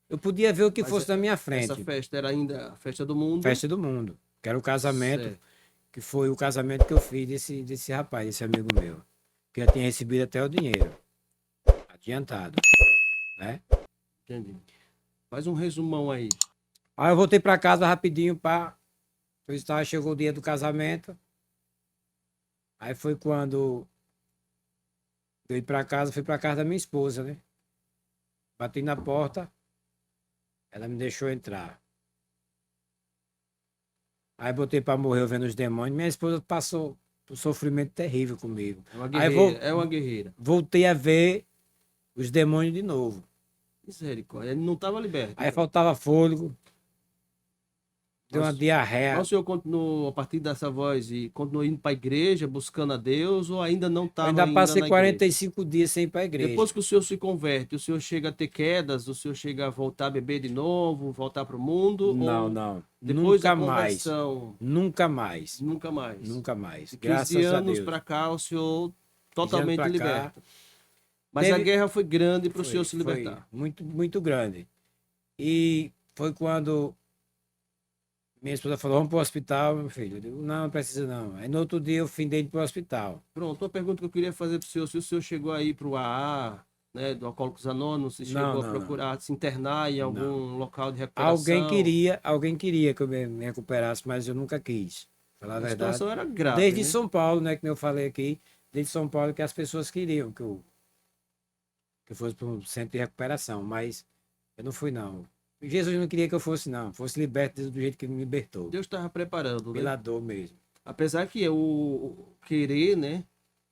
Eu podia ver o que Mas fosse na minha essa frente. festa era ainda a festa do mundo? Festa do mundo. Que era o casamento, Certo. que foi o casamento que eu fiz desse rapaz, desse amigo meu. Que já tinha recebido até o dinheiro. Adiantado. Né? Entendi. Faz um resumão aí. Aí eu voltei para casa rapidinho, pá. Chegou o dia do casamento. Aí foi quando eu fui para casa da minha esposa, né? Bati na porta, ela me deixou entrar. Aí botei para morrer vendo os demônios. Minha esposa passou um sofrimento terrível comigo. É uma Aí guerreira. É uma guerreira. voltei a ver os demônios de novo. Misericórdia. Ele não estava liberto. Aí faltava fôlego, deu uma Mas diarreia. o senhor continuou, a partir dessa voz, e continuou indo para a igreja, buscando a Deus, ou ainda não Eu estava ainda ainda passei na igreja? 45 dias sem ir para a igreja. Depois que o senhor se converte, o senhor chega a ter quedas, o senhor chega a voltar a beber de novo, voltar para o mundo? Não, ou não. Depois Nunca da mais. conversão, Nunca mais. nunca mais? Nunca mais. De 15 Graças a anos Deus. para cá, o senhor 15 anos totalmente pra cá, liberto. Mas a teve- guerra foi grande para o senhor se foi libertar. muito, muito grande. E foi quando minha esposa falou: vamos para o hospital, meu filho. Eu digo: não, não precisa não. Aí no outro dia eu findei de ir para o hospital. Pronto, uma pergunta que eu queria fazer para o senhor, se o senhor chegou aí para o AA, né, do Alcoólicos Anônimos, se Não, chegou a não, não. procurar se internar em Não. algum local de Alguém recuperação. queria que eu me recuperasse, mas eu nunca quis. Falar a A verdade. situação era grave, Desde né? São Paulo, né, que eu falei aqui, desde São Paulo que as pessoas queriam que eu fosse para um centro de recuperação, mas eu não fui não. Jesus não queria que eu fosse não, fosse liberto do jeito que me libertou, Deus estava preparando, né? pela dor mesmo. Apesar que o querer, né,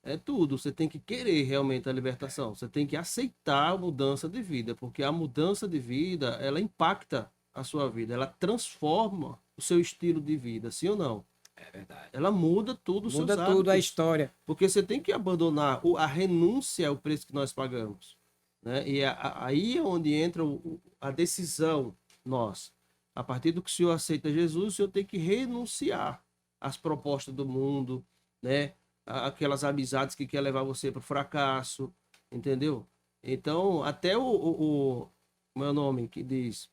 é tudo. Você tem que querer realmente a libertação. Você tem que aceitar a mudança de vida, porque a mudança de vida, ela impacta a sua vida, ela transforma o seu estilo de vida, sim ou não? É verdade. Ela muda tudo os seus Muda tudo a hábitos. história. Porque você tem que abandonar a renúncia é o preço que nós pagamos, né? E aí é onde entra a decisão nossa. A partir do que o senhor aceita Jesus, o senhor tem que renunciar às propostas do mundo, né? Aquelas amizades que quer levar você para o fracasso, entendeu? Então, até o meu nome que diz,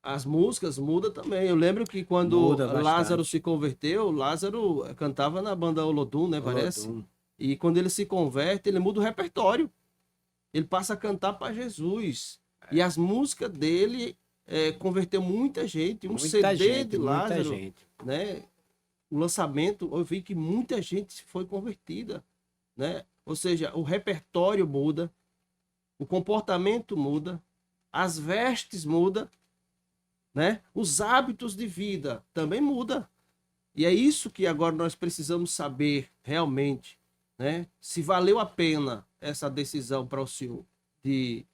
as músicas mudam também. Eu lembro que quando Muda Lázaro bastante. se converteu, Lázaro cantava na banda Olodum, né, parece? Olodum. E quando ele se converte, ele muda o repertório. Ele passa a cantar para Jesus. E as músicas dele converteu muita gente. Um Muita CD gente, de muita Lázaro, gente. né? O lançamento, eu vi que muita gente foi convertida, né? Ou seja, o repertório muda, o comportamento muda, as vestes mudam, né? Os hábitos de vida também mudam. E é isso que agora nós precisamos saber realmente, né? Se valeu a pena essa decisão para o senhor de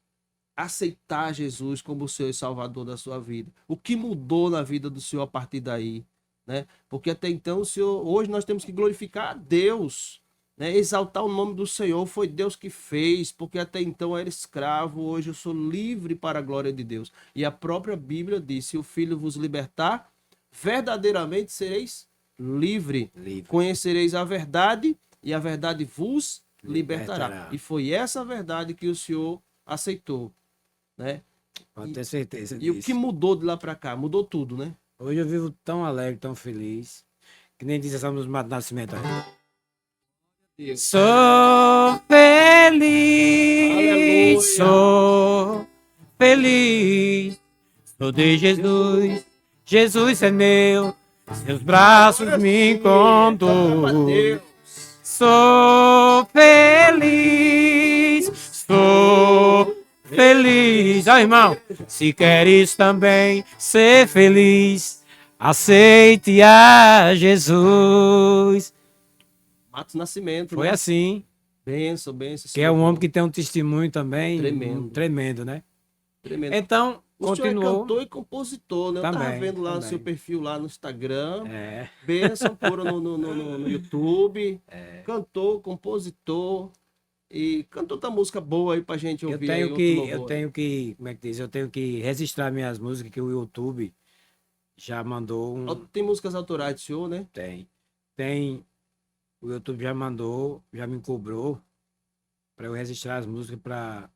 aceitar Jesus como o Senhor e Salvador da sua vida. O que mudou na vida do senhor a partir daí, né? Porque até então, o senhor, hoje nós temos que glorificar a Deus, né? Exaltar o nome do Senhor, foi Deus que fez, porque até então eu era escravo, hoje eu sou livre para a glória de Deus. E a própria Bíblia diz: se o Filho vos libertar, verdadeiramente sereis livre. Livre. Conhecereis a verdade e a verdade vos libertará. Libertará. E foi essa verdade que o senhor aceitou, né? Pode ter certeza E o que disso. mudou de lá para cá? Mudou tudo, né? Hoje eu vivo tão alegre, tão feliz, que nem diz essa música do Nascimento. Sou feliz, Aleluia. sou feliz, sou de Jesus, Jesus é meu, seus braços me conduz. Sou feliz, sou feliz. Ó, irmão, se queres também ser feliz, aceite a Jesus. Matos Nascimento, Foi né? assim. Benção, benção. Que é um homem que tem um testemunho também Tremendo. tremendo, né? Tremendo. Então, O senhor é continuou. cantor e compositor, né? Eu tava Também, vendo lá no também. seu perfil lá no Instagram. É, Benção pura no YouTube. Cantor, compositor. E cantou outra música boa aí pra gente eu ouvir aí, tenho outro que, louvor eu aí. tenho que, como é que diz? Eu tenho que registrar minhas músicas que o YouTube já mandou Tem músicas autorais do senhor, né? tem, o YouTube já mandou, já me cobrou para eu registrar as músicas para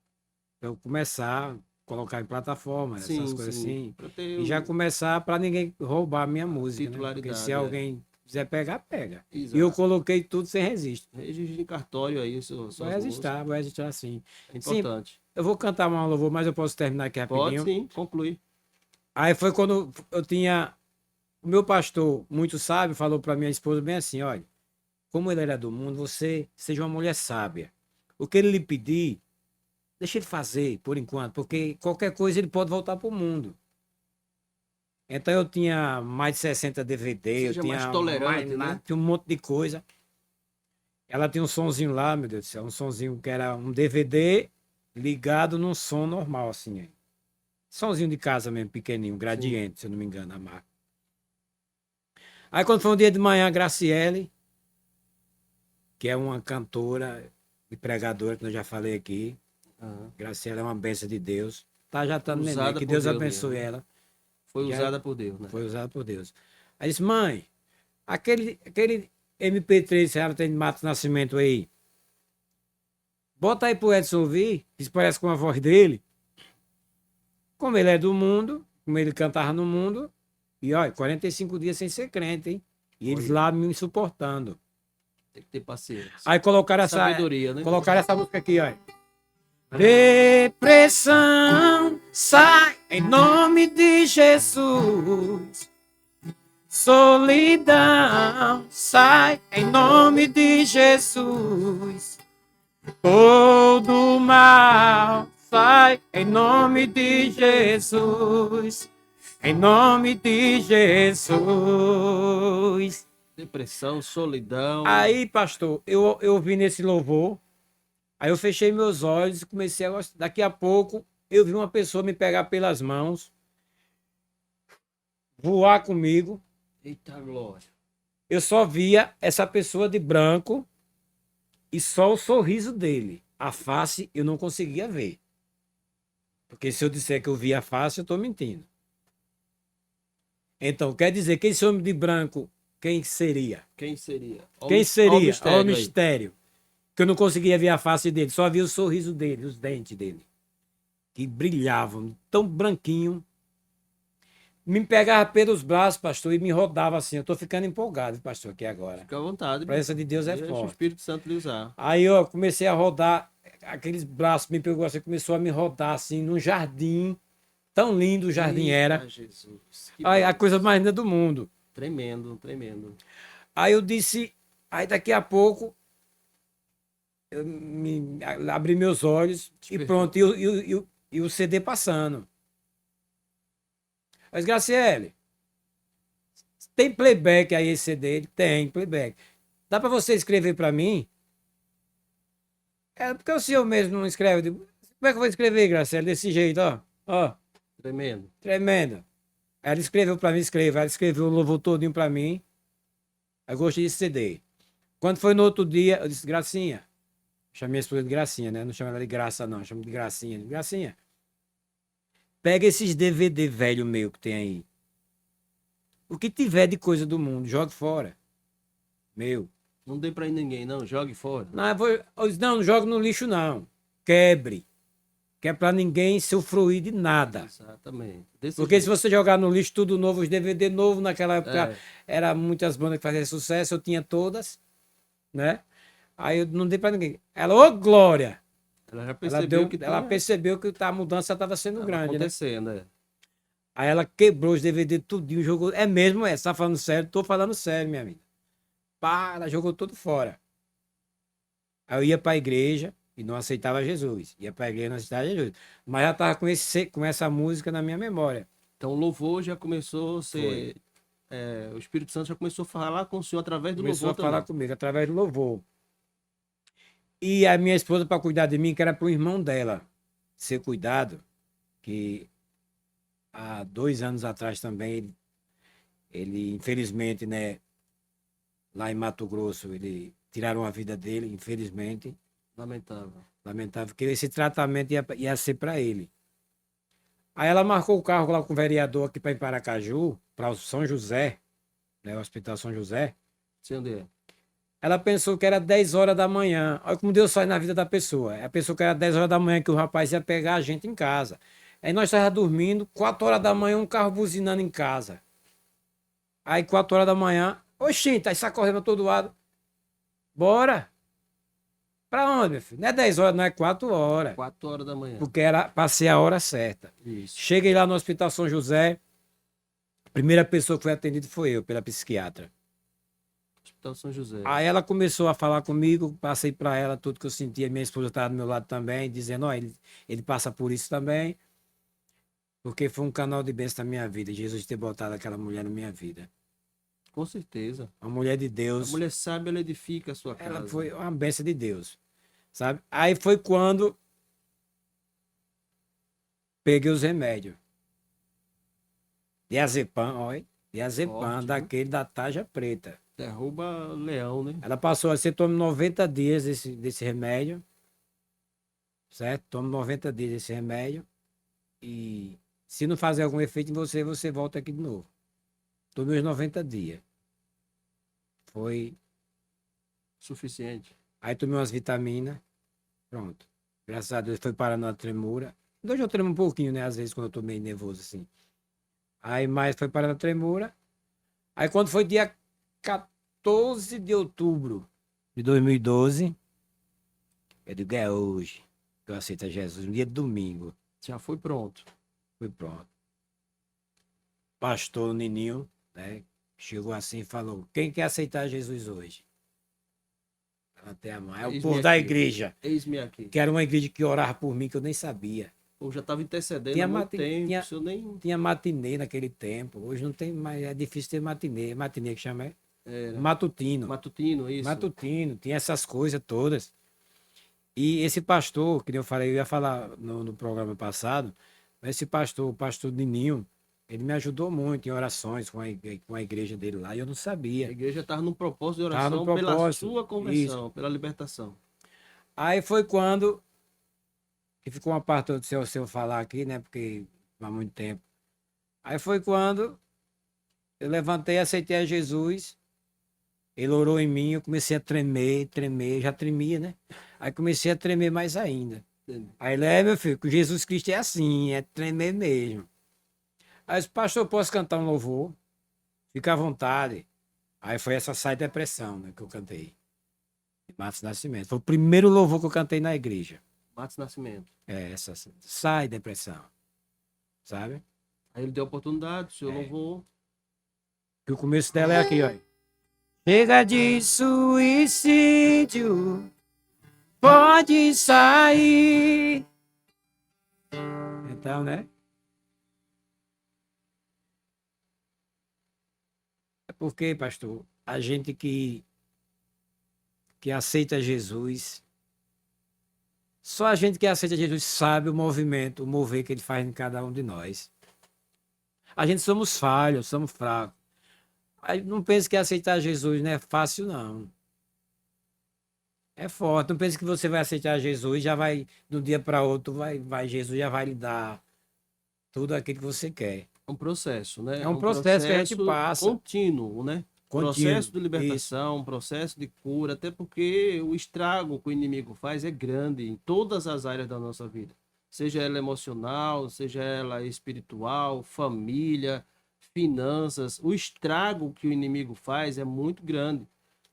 eu começar a colocar em plataforma, essas coisas assim. Pra ter E já começar para ninguém roubar a minha música, né? titularidade, Porque se é. alguém quiser pegar, pega. Exato. E eu coloquei tudo sem registro. Registro em cartório aí, suas Vou registrar sim. músicas. É importante. Eu vou cantar uma louvor, mas eu posso terminar aqui Pode rapidinho. sim, conclui. Aí foi quando eu tinha. O meu pastor, muito sábio, falou para minha esposa bem assim: olha, como ele era do mundo, você seja uma mulher sábia. O que ele lhe pedir, deixa ele fazer por enquanto, porque qualquer coisa ele pode voltar para o mundo. Então eu tinha mais de 60 DVD, Seja eu tinha mais tolerante, né? tinha um monte de coisa. Ela tinha um sonzinho lá, meu Deus do céu, um sonzinho que era um DVD ligado num som normal, assim. Sonzinho de casa mesmo, pequenininho, gradiente, se eu não me engano, a marca. Aí quando foi um dia de manhã, a Graciele, que é uma cantora e pregadora, que eu já falei aqui. Graciele é uma bênção de Deus. Já tá no neném, Usada que por Deus Deus abençoe mesmo, né? ela. Foi Já usada por Deus, né? Foi usada por Deus. Aí disse, mãe, aquele MP3 que ela tem de Matos Nascimento aí, bota aí pro Edson ouvir, que se parece com a voz dele. Como ele é do mundo, como ele cantava no mundo, e olha, 45 dias sem ser crente, hein? E eles lá me suportando. Tem que ter paciência. Aí colocaram Sabedoria, né? essa música aqui, olha. Depressão, sai em nome de Jesus. Solidão, sai em nome de Jesus. Todo mal, sai em nome de Jesus. Em nome de Jesus. Depressão, solidão. Aí, pastor, eu vi nesse louvor. Aí eu fechei meus olhos e comecei a gostar. Daqui a pouco eu vi uma pessoa me pegar pelas mãos, voar comigo. Eita glória. Eu só via essa pessoa de branco e só o sorriso dele. A face eu não conseguia ver. Porque se eu disser que eu via a face, eu estou mentindo. Então, quer dizer que esse homem de branco, quem seria? Quem seria? Quem seria? Olha o aí. mistério. Que eu não conseguia ver a face dele, só via o sorriso dele, os dentes dele, que brilhavam, tão branquinho. Me pegava pelos braços, pastor, e me rodava assim. Eu tô ficando empolgado, pastor, aqui agora. Fica à vontade. A presença de Deus é Deixa o forte. Espírito Santo lhe usar. Aí eu comecei a rodar, aqueles braços me pegou assim, começou a me rodar assim, num jardim, tão lindo o jardim era. Jesus. Aí, a coisa mais linda do mundo. Tremendo, tremendo. Aí eu disse, aí daqui a pouco, eu abri meus olhos e pronto, e o CD passando. Mas, Graciele, tem playback aí esse CD? Tem playback. Dá pra você escrever pra mim? É porque o senhor mesmo não escreve. Eu digo, como é que eu vou escrever, Graciele, desse jeito, ó? Ó, Tremendo. tremendo. Ela escreveu pra mim, escreveu. Ela escreveu o louvor todinho pra mim. Eu gostei desse CD. Quando foi no outro dia, eu disse, Gracinha. Chamei a esposa de Gracinha, né? Não chamo ela de Graça, não. Chamo de Gracinha. Gracinha, pega esses DVD velho meu que tem aí. O que tiver de coisa do mundo, jogue fora. Meu. Não dê pra ir ninguém, não. Jogue fora. Não, eu disse, não jogue no lixo, não. Quebre. Que é pra ninguém usufruir de nada. Exatamente. Desse Porque jeito. se você jogar no lixo tudo novo, os DVD novos, naquela época, É. era muitas bandas que faziam sucesso, eu tinha todas, né? Aí eu não dei pra ninguém. Ela, ô Glória! Ela já Ela, percebeu que ela tinha... percebeu que a mudança estava sendo tava grande, né? acontecendo, é. Aí ela quebrou os DVD tudinho, jogou. É mesmo, é? Você tá falando sério? Tô falando sério, minha amiga. Pá, ela jogou tudo fora. Aí eu ia pra igreja e não aceitava Jesus. Ia pra igreja e não aceitava Jesus. Mas já tava com essa música na minha memória. Então o louvor já começou a Foi. ser... o Espírito Santo já começou a falar com o senhor através do Começou louvor a falar também. comigo através do louvor. E a minha esposa, para cuidar de mim, que era pro irmão dela ser cuidado, que há 2 anos atrás também, ele infelizmente, né, lá em Mato Grosso, ele tiraram a vida dele, infelizmente. Lamentável. Lamentável, que esse tratamento ia ser para ele. Aí ela marcou o carro lá com o vereador aqui para ir para Aracaju, para o São José, né, o Hospital São José. Sei onde é. Ela pensou que era 10 horas da manhã. Olha como Deus faz na vida da pessoa. Ela pensou que era 10 horas da manhã que o rapaz ia pegar a gente em casa. Aí nós estávamos dormindo, 4 horas da manhã, um carro buzinando em casa. Aí 4 horas da manhã, oxente, aí sai correndo todo lado. Bora! Pra onde, meu filho? Não é 10 horas, não é 4 horas. 4 horas da manhã. Porque era, passei a hora certa. Isso. Cheguei lá no Hospital São José. A primeira pessoa que foi atendida foi eu, pela psiquiatra. Hospital São José. Aí ela começou a falar comigo, passei para ela tudo que eu sentia. Minha esposa estava do meu lado também, dizendo: ó, ele passa por isso também, porque foi um canal de bênção na minha vida. Jesus ter botado aquela mulher na minha vida. Com certeza. Uma mulher de A Deus. mulher sabe, ela edifica a sua Ela casa. foi uma bênção de Deus, sabe? Aí foi quando peguei os remédios. Diazepam, olha. Diazepam, Forte, viu? daquele da tarja preta. Derruba leão, né? Ela passou a ser, tome 90 dias desse remédio, certo? Tome 90 dias desse remédio e se não fazer algum efeito em você, você volta aqui de novo. Tomei os 90 dias. Foi. Suficiente. Aí tomei umas vitaminas, pronto. Graças a Deus foi parando a tremura. Hoje eu tremo um pouquinho, né? Às vezes quando eu tô meio nervoso assim. Aí mais foi parando a tremura. Aí quando foi dia 14 de outubro de 2012, eu digo, é hoje que eu aceito a Jesus, um dia de domingo. Já foi pronto. Foi pronto. Pastor Nininho, né? Chegou assim e falou: quem quer aceitar Jesus hoje? Levantei a mão. É o Eis-me povo da aqui. igreja, Eis-me aqui. que era uma igreja que orava por mim, que eu nem sabia. Eu já estava intercedendo Tinha há muito mati- tempo. tinha- O senhor nem Tinha matinê naquele tempo. Hoje não tem mais, é difícil ter matinê. Matinê que chama é? era Matutino. matutino, isso. Matutino, tinha essas coisas todas. E esse pastor, que nem eu falei, eu ia falar no programa passado, mas esse pastor, o pastor Nininho, ele me ajudou muito em orações com a igreja dele lá, e eu não A sabia. igreja estava num propósito de Tava no oração pela propósito, sua conversão, pela libertação. Aí foi quando, que ficou uma parte do seu falar aqui, né, porque há muito tempo. Aí foi quando eu levantei, aceitei a Jesus, ele orou em mim, eu comecei a tremer, já tremia, né? Aí comecei a tremer mais ainda. Entende? Aí ele, meu filho, com Jesus Cristo é assim, é tremer mesmo. Aí eu disse, pastor, eu posso cantar um louvor? Fica à vontade. Aí foi essa Sai Depressão, né, que eu cantei. De Matos Nascimento. Foi o primeiro louvor que eu cantei na igreja. Matos Nascimento. É essa, Sai Depressão. Sabe? Aí ele deu a oportunidade, o senhor louvou. Que o começo dela é aqui, ó. Chega de suicídio, pode sair. Então, né? porque, pastor, a gente que aceita Jesus, só a gente que aceita Jesus sabe o movimento, o mover que ele faz em cada um de nós. A gente somos falhos, somos fracos. Aí não pense que aceitar Jesus não é fácil, não. É forte. Não pense que você vai aceitar Jesus e já vai, de um dia para outro, Jesus já vai lhe dar tudo aquilo que você quer. É um processo, né? É É um um processo que a gente processo passa. contínuo, né? Processo Contínuo. de Isso. libertação, processo de cura, até porque o estrago que o inimigo faz é grande em todas as áreas da nossa vida. Seja ela emocional, seja ela espiritual, família, finanças. O estrago que o inimigo faz é muito grande,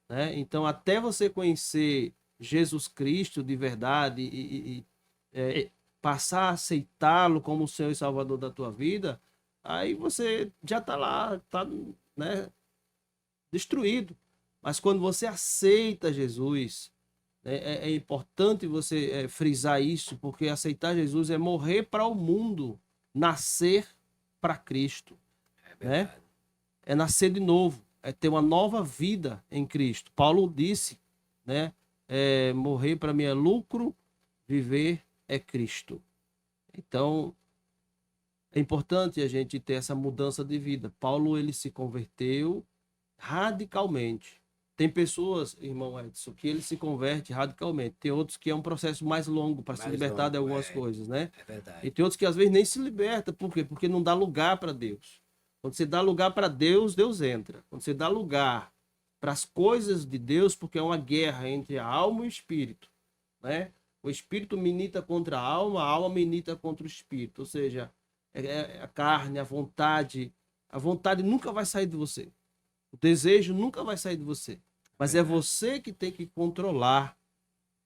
né? Então, até você conhecer Jesus Cristo de verdade e passar a aceitá-lo como o Senhor e Salvador da tua vida, aí você já está lá, está, né, destruído. Mas quando você aceita Jesus, né, é importante você frisar isso, porque aceitar Jesus é morrer para o mundo, nascer para Cristo, né? É nascer de novo, é ter uma nova vida em Cristo. Paulo disse, né? Morrer para mim é lucro, viver é Cristo. Então, é importante a gente ter essa mudança de vida. Paulo, ele se converteu radicalmente. Tem pessoas, irmão Edson, que ele se converte radicalmente. Tem outros que é um processo mais longo para se Mais libertar de longo, algumas coisas, né? é verdade. E tem outros que às vezes nem se liberta. Por quê? Porque não dá lugar para Deus. Quando você dá lugar para Deus, Deus entra. Quando você dá lugar para as coisas de Deus, porque é uma guerra entre a alma e o espírito, né? O espírito milita contra a alma milita contra o espírito. Ou seja, é a carne, a vontade. A vontade nunca vai sair de você. O desejo nunca vai sair de você. Mas é você que tem que controlar,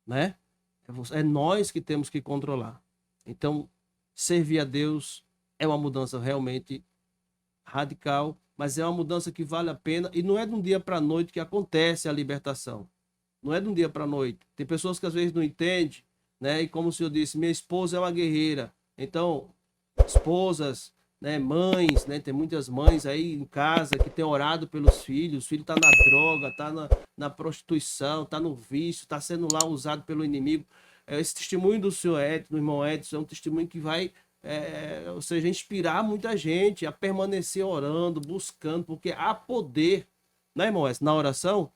né? É nós que temos que controlar. Então, servir a Deus é uma mudança realmente radical, mas é uma mudança que vale a pena e não é de um dia para a noite que acontece a libertação. Não é de um dia para a noite. Tem pessoas que às vezes não entendem, né? E como o senhor disse, minha esposa é uma guerreira. Então, esposas, né, mães, né? Tem muitas mães aí em casa que têm orado pelos filhos. O filho está na droga, está na prostituição, está no vício, está sendo lá usado pelo inimigo. Esse testemunho do senhor Edson, do irmão Edson, é um testemunho que vai, ou seja, inspirar muita gente a permanecer orando, buscando, porque há poder, né, irmão Edson, na oração.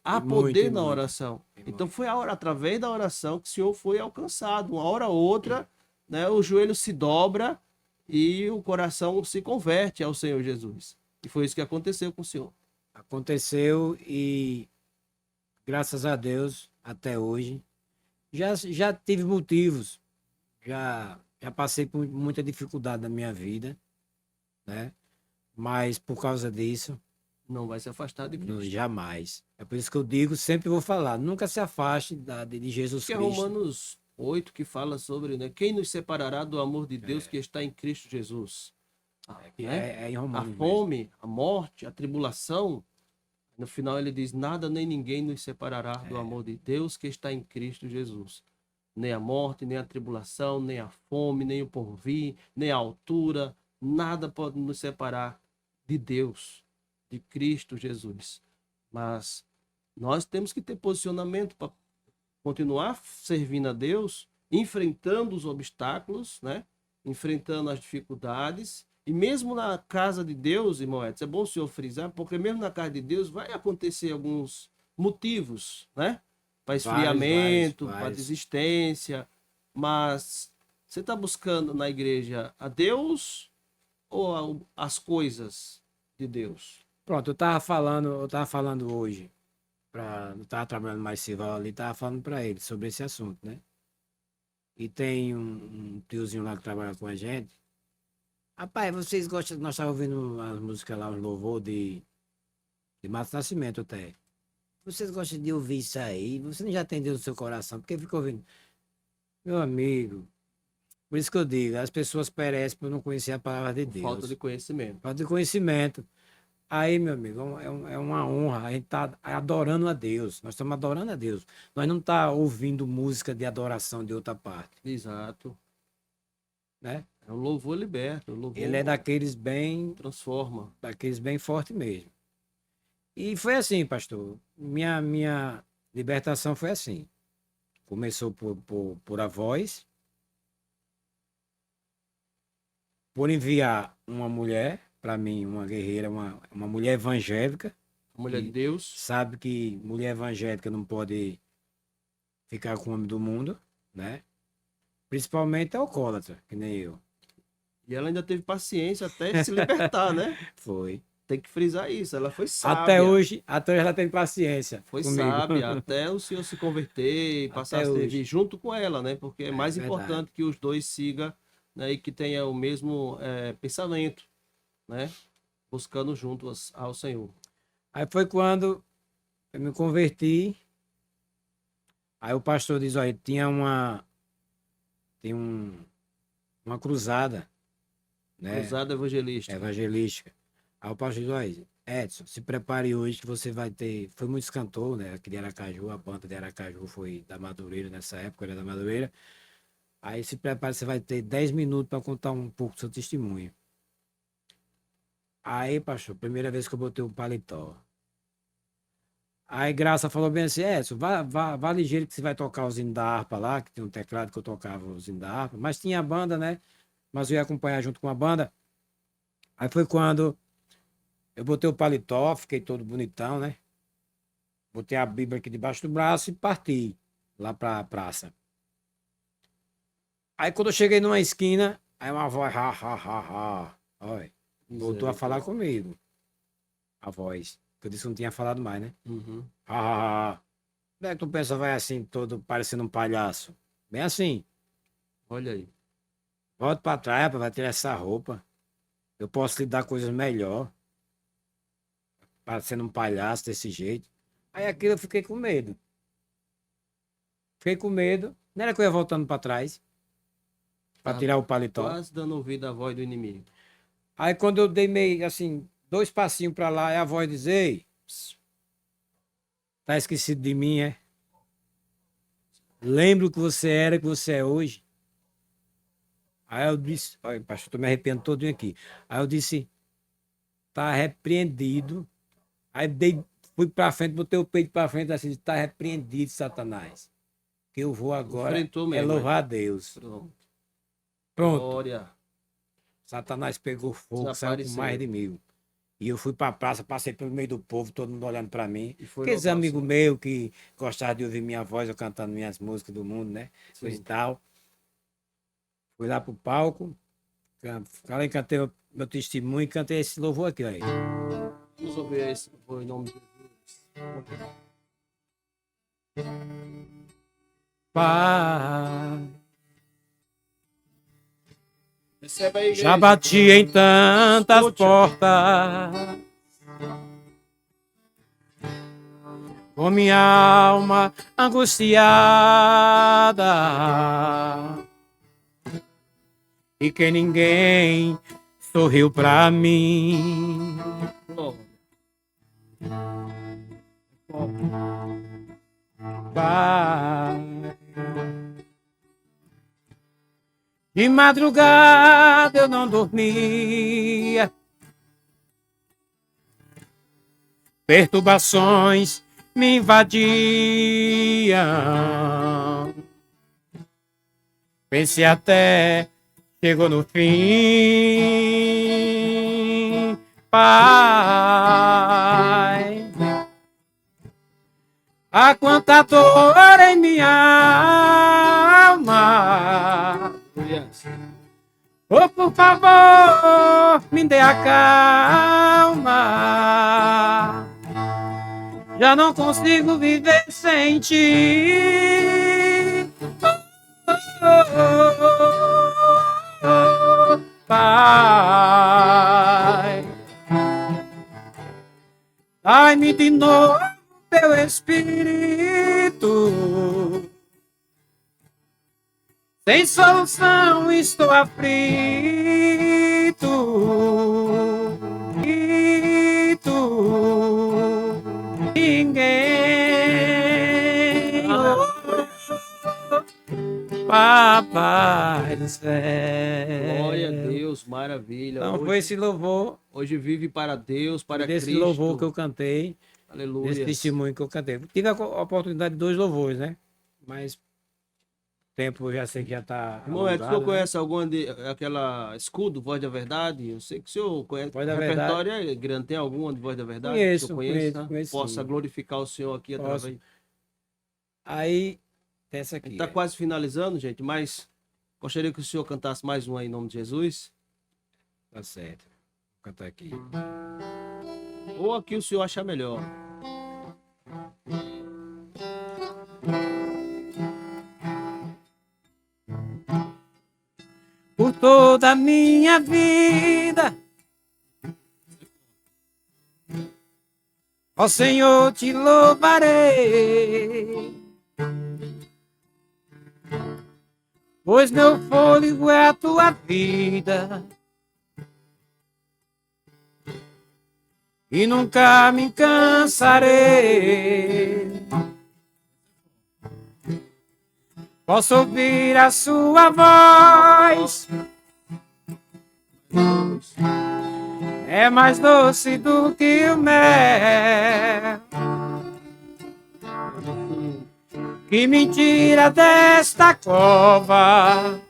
Há E muito, poder e na muito. oração. E Então muito. foi através da oração que o Senhor foi alcançado. Uma hora ou outra, né, o joelho se dobra e o coração se converte ao Senhor Jesus. E foi isso que aconteceu com o Senhor. Aconteceu e, graças a Deus, até hoje, já tive motivos, já passei por muita dificuldade na minha vida, né? Mas por causa disso, Não vai se afastar de Cristo. jamais. É por isso que eu digo, sempre vou falar, nunca se afaste de Jesus Que é Cristo. Romanos 8 que fala sobre, né, quem nos separará do amor de Deus que está em Cristo Jesus. Né? É em A Romanos mesmo. fome, a morte, a tribulação. No final ele diz: nada nem ninguém nos separará do amor de Deus que está em Cristo Jesus. Nem a morte, nem a tribulação, nem a fome, nem o porvir, nem a altura, nada pode nos separar de Deus, de Cristo Jesus. Mas nós temos que ter posicionamento para continuar servindo a Deus, enfrentando os obstáculos, né? Enfrentando as dificuldades. E mesmo na casa de Deus, irmão Edson, é bom o senhor frisar, porque mesmo na casa de Deus vai acontecer alguns motivos, né? Para esfriamento, para Vários. desistência. Mas você está buscando na igreja a Deus ou as coisas de Deus? Pronto, eu tava falando hoje, eu tava trabalhando mais civil ali, tava falando para ele sobre esse assunto, né? E tem um tiozinho lá que trabalha com a gente. Rapaz, vocês gostam, nós estávamos ouvindo as músicas lá, os louvor de Mato Nascimento até. Vocês gostam de ouvir isso aí? Você não já atendeu no seu coração, porque fica ouvindo. Meu amigo, por isso que eu digo, as pessoas perecem por não conhecer a palavra de Por falta de Deus. conhecimento. Falta de conhecimento. Aí, meu amigo, é uma honra. A gente está adorando a Deus. Nós estamos adorando a Deus. Nós não estamos ouvindo música de adoração de outra parte, Exato. né? É um louvor liberto, um louvor Ele é daqueles transforma. bem forte mesmo. E foi assim, pastor. Minha libertação foi assim. Começou por avós, por enviar uma mulher, para mim, uma guerreira, uma mulher evangélica, A mulher de que Deus. sabe que mulher evangélica não pode ficar com o homem do mundo, né? Principalmente alcoólatra, que nem eu. E ela ainda teve paciência até se libertar, né? Foi. Tem que frisar isso. Ela foi Até sábia. hoje, até hoje ela tem paciência Foi comigo. sábia até o senhor se converter e passar a Até servir hoje. junto com ela, né? Porque é É mais verdade. importante que os dois sigam, né? E que tenha o mesmo pensamento, né? Buscando juntos ao Senhor. Aí foi quando eu me converti. Aí o pastor diz, olha, tem uma cruzada, né? Cruzada evangelística. Evangelística. Aí o pastor diz, olha, Edson, se prepare hoje que você vai ter. Foi muitos cantores, né? Aqui de Aracaju, a banda de Aracaju foi da Madureira nessa época, era da Madureira. Aí se prepare, você vai ter 10 minutos para contar um pouco do seu testemunho. Aí, pastor, primeira vez que eu botei o paletó. Aí Graça falou bem assim, Edson, vá ligeiro que você vai tocar os hinos da harpa lá, que tem um teclado que eu tocava os hinos da harpa. Mas tinha a banda, né? Mas eu ia acompanhar junto com a banda. Aí foi quando eu botei o paletó, fiquei todo bonitão, né? Botei a Bíblia aqui debaixo do braço e parti lá pra praça. Aí quando eu cheguei numa esquina, aí uma voz, ha, ha, ha, ha. Olha, voltou a falar comigo. A voz. Que eu disse que não tinha falado mais, né? Uhum. Ha, ha, ha. Como é que tu pensa, vai assim, todo parecendo um palhaço? Bem assim. Olha aí. Volta pra trás, rapaz, vai tirar essa roupa. Eu posso lhe dar coisas melhor. Parecendo um palhaço desse jeito. Aí aquilo eu fiquei com medo. Fiquei com medo. Não era que eu ia voltando pra trás. Pra Tá tirar o paletó. quase dando ouvido à voz do inimigo. Aí quando eu dei meio assim, 2 passinhos pra lá, é a voz diz, ei, tá esquecido de mim, é? Lembra o que você era, que você é hoje? Aí eu disse, olha, pastor, tô me arrependendo todinho aqui. Aí eu disse, tá repreendido. Aí fui pra frente, botei o peito pra frente, assim, tá repreendido, Satanás. Que eu vou agora Enfrentou é mesmo. louvar a Deus. Pronto. Pronto. Glória. Satanás pegou fogo, saiu com Desapareceu. mais de 1000. E eu fui pra praça, passei pelo meio do povo, todo mundo olhando pra mim. E foi Aqueles louvar o amigos Senhor. meus que gostavam de ouvir minha voz, eu cantando minhas músicas do mundo, né? Coisa e Sim. tal. Fui lá pro palco, falei, cantei meu testemunho e cantei esse louvor aqui, aí. Vamos ouvir esse louvor em nome de Jesus. Pai, Receba aí, igreja. já bati em tantas Escute. portas, com minha alma angustiada, e que ninguém sorriu pra mim. Glória. Pai, de madrugada eu não dormia, perturbações me invadiam. Pensei até chegou no fim, Pai. Há quanta dor em minha alma. Yes. Oh, por favor, me dê a calma. Já não consigo viver sem ti. Pai, dai-me de novo teu espírito. Sem solução estou aflito. Ninguém, Papai do céu. Glória a Deus, maravilha. Maravilha. Então Hoje, foi esse louvor, hoje vive para Deus, para desse Cristo. louvor que eu cantei, desse Aleluia. testemunho que eu cantei. Tive a oportunidade de 2 louvores, né? Mas o tempo eu já sei que já está Irmão Edson, o senhor alongado, né? conhece alguma aquela escudo, Voz da Verdade? Eu sei que o senhor conhece. Voz O da Verdade, repertório é grande. Tem alguma de Voz da Verdade que o senhor conheço, conheça? conheço Possa sim. glorificar o senhor aqui Posso. através. Aí, tem essa A gente aqui. está quase finalizando, gente, mas gostaria que o senhor cantasse mais um aí em nome de Jesus. Tá certo. Vou cantar aqui. Ou aqui o senhor achar melhor. Por toda a minha vida, ó Senhor, te louvarei, pois meu fôlego é a tua vida e nunca me cansarei. Posso ouvir a sua voz, é mais doce do que o mel, que me tira desta cova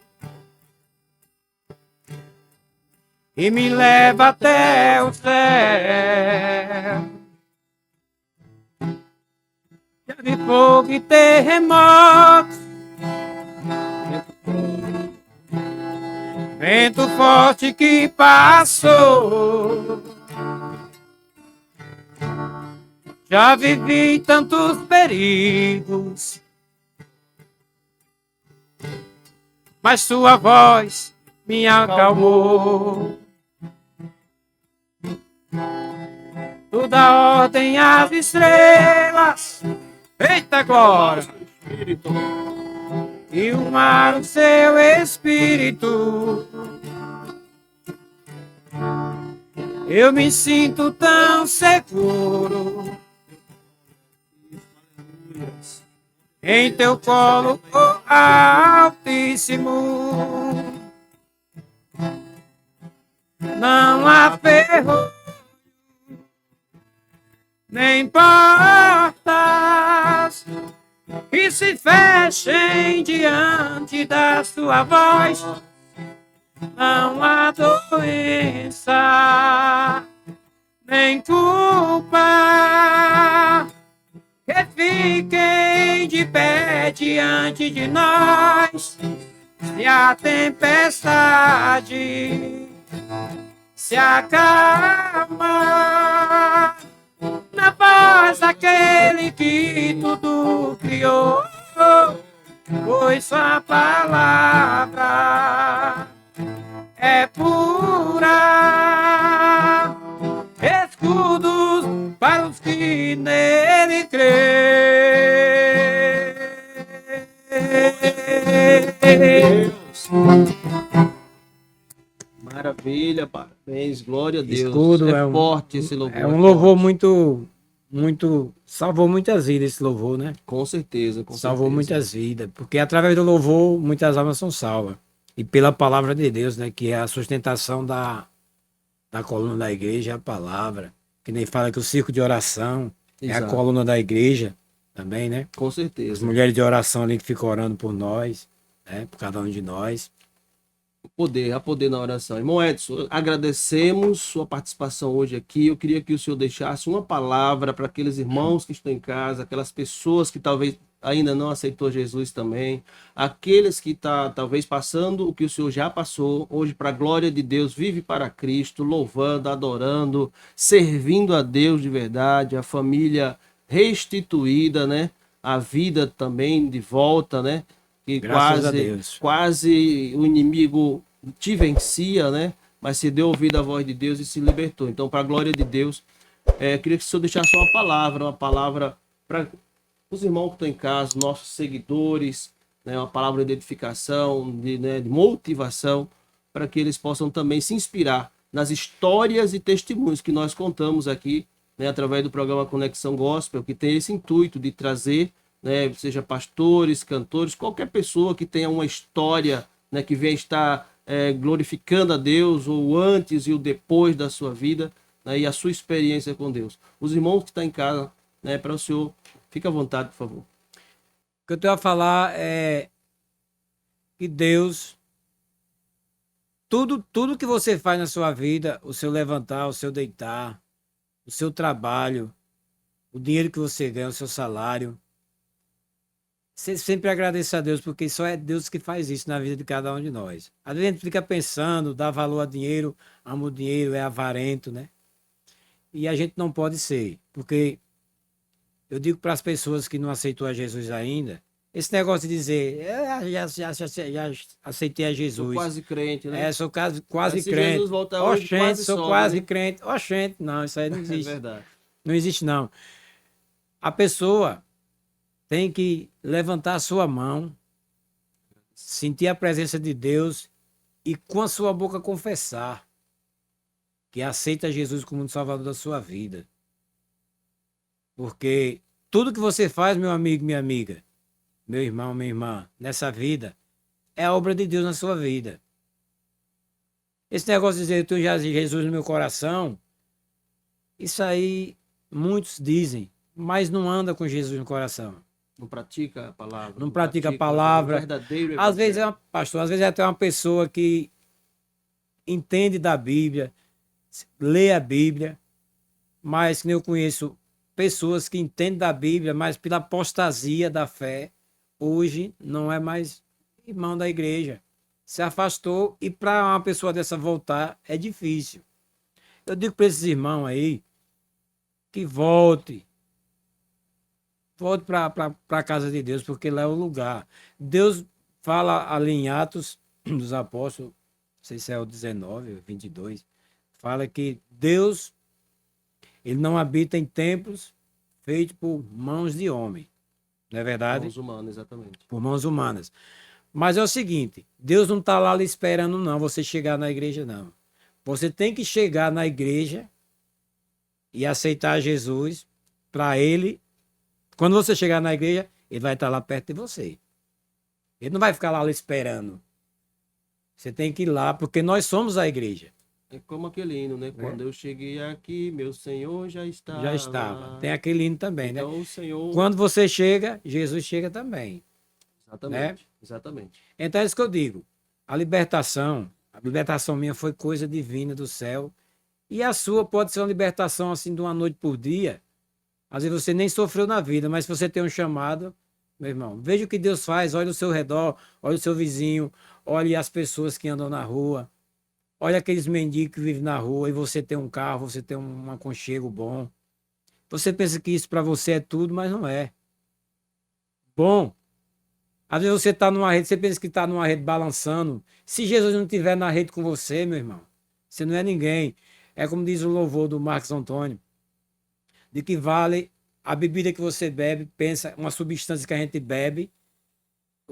e me leva até o céu. Já vi fogo e terremotos, vento forte que passou. Já vivi tantos perigos, mas sua voz me acalmou. Tu dá ordem às estrelas, eita agora, Espírito. e o mar o seu espírito. Eu me sinto tão seguro em teu colo, oh Altíssimo. Não há ferro, nem portas que se fechem diante da sua voz. Não há doença, nem culpa que fiquem de pé diante de nós. Se a tempestade se acalma na voz daquele que tudo criou, pois sua palavra é pura, escudos para os que nele creem. Maravilha, parabéns, glória a Deus. Escudo é forte esse louvor. É um louvor muito, salvou muitas vidas esse louvor, né? Com certeza, com Salvou certeza. muitas vidas, porque através do louvor muitas almas são salvas. E pela palavra de Deus, né? Que é a sustentação da coluna da igreja, é a palavra. Que nem fala que o circo de oração é a Exato. coluna da igreja também, né? Com As certeza. mulheres de oração ali que ficam orando por nós, né? Por cada um de nós. Há poder na oração. Irmão Edson, agradecemos sua participação hoje aqui. Eu queria que o senhor deixasse uma palavra para aqueles irmãos que estão em casa, aquelas pessoas que talvez ainda não aceitou Jesus também, aqueles que estão talvez passando o que o senhor já passou, hoje para a glória de Deus, vive para Cristo, louvando, adorando, servindo a Deus de verdade, a família restituída, né? A vida também de volta, né? Que Graças a Deus. quase o inimigo te vencia, né? Mas se deu ouvido à voz de Deus e se libertou. Então, para a glória de Deus, queria que o senhor deixasse uma palavra para os irmãos que estão em casa, nossos seguidores, né? Uma palavra de edificação, de motivação, para que eles possam também se inspirar nas histórias e testemunhos que nós contamos aqui, né? Através do programa Conexão Gospel, que tem esse intuito de trazer, né, seja pastores, cantores, qualquer pessoa que tenha uma história, né, que venha estar glorificando a Deus, ou antes e o depois da sua vida, né, e a sua experiência com Deus. Os irmãos que estão em casa, né, para o senhor, fica à vontade, por favor. O que eu tenho a falar é que Deus, tudo que você faz na sua vida, o seu levantar, o seu deitar, o seu trabalho, o dinheiro que você ganha, o seu salário, você sempre agradeça a Deus, porque só é Deus que faz isso na vida de cada um de nós. Às vezes a gente fica pensando, dá valor a dinheiro, ama o dinheiro, é avarento, né? E a gente não pode ser, porque eu digo para as pessoas que não aceitou a Jesus ainda, esse negócio de dizer, já aceitei a Sou Jesus, quase crente, né? sou quase Se crente, Jesus voltar hoje, oxente, quase sou sobe, quase né? crente, oxente, não, isso aí não É existe, verdade. não existe não. A pessoa tem que levantar a sua mão, sentir a presença de Deus e com a sua boca confessar que aceita Jesus como o Salvador da sua vida. Porque tudo que você faz, meu amigo, minha amiga, meu irmão, minha irmã, nessa vida, é a obra de Deus na sua vida. Esse negócio de dizer eu tenho Jesus no meu coração, isso aí muitos dizem, mas não anda com Jesus no coração. Não pratica a palavra. Não pratica a o palavra. verdadeiro Às vezes evangelho. pastor, às vezes é até uma pessoa que entende da Bíblia, lê a Bíblia, mas que nem eu conheço pessoas que entendem da Bíblia, mas pela apostasia da fé, hoje não é mais irmão da igreja. Se afastou e para uma pessoa dessa voltar é difícil. Eu digo para esses irmãos aí que volte para a casa de Deus, porque lá é o lugar. Deus fala ali em Atos dos Apóstolos, não sei se é o 19, ou 22, fala que Deus, ele não habita em templos feitos por mãos de homem. Não é verdade? Mãos humanas, exatamente. Por mãos humanas. Mas é o seguinte, Deus não está lá lhe esperando não, você chegar na igreja não. Você tem que chegar na igreja e aceitar Jesus para ele. Quando você chegar na igreja, ele vai estar lá perto de você. Ele não vai ficar lá lhe esperando. Você tem que ir lá, porque nós somos a igreja. É como aquele hino, né? Quando eu cheguei aqui, meu Senhor já estava. Já estava. Tem aquele hino também, né? Então o Senhor. Quando você chega, Jesus chega também. Exatamente. Exatamente. Então é isso que eu digo. A libertação minha foi coisa divina do céu. E a sua pode ser uma libertação assim de uma noite por dia. Às vezes você nem sofreu na vida, mas se você tem um chamado, meu irmão, veja o que Deus faz, olha o seu redor, olha o seu vizinho, olhe as pessoas que andam na rua, olha aqueles mendigos que vivem na rua e você tem um carro, você tem um aconchego bom. Você pensa que isso para você é tudo, mas não é. Bom, às vezes você está numa rede, você pensa que está numa rede balançando. Se Jesus não estiver na rede com você, meu irmão, você não é ninguém. É como diz o louvor do Marcos Antônio, de que vale a bebida que você bebe, pensa uma substância que a gente bebe.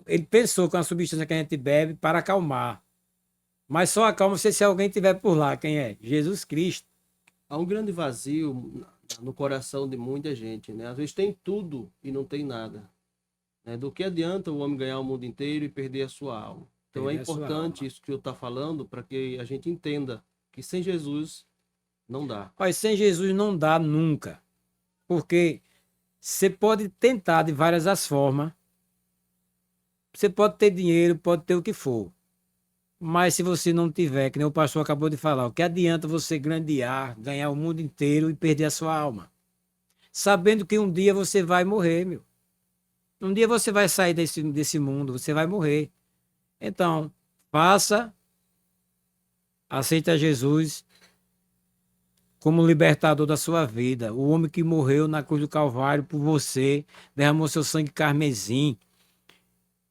Ele pensou que é uma substância que a gente bebe para acalmar. Mas só acalma se alguém estiver por lá. Quem é? Jesus Cristo. Há um grande vazio no coração de muita gente, né? Às vezes tem tudo e não tem nada. Né? Do que adianta o homem ganhar o mundo inteiro e perder a sua alma? Então Perder é a sua importante alma. isso que eu estou falando para que a gente entenda que sem Jesus não dá. Mas sem Jesus não dá nunca. Porque você pode tentar de várias as formas. Você pode ter dinheiro, pode ter o que for. Mas se você não tiver, que nem o pastor acabou de falar, o que adianta você grandear, ganhar o mundo inteiro e perder a sua alma? Sabendo que um dia você vai morrer, meu. Um dia você vai sair desse mundo, você vai morrer. Então, faça, aceita Jesus como libertador da sua vida. O homem que morreu na cruz do Calvário por você, derramou seu sangue carmesim.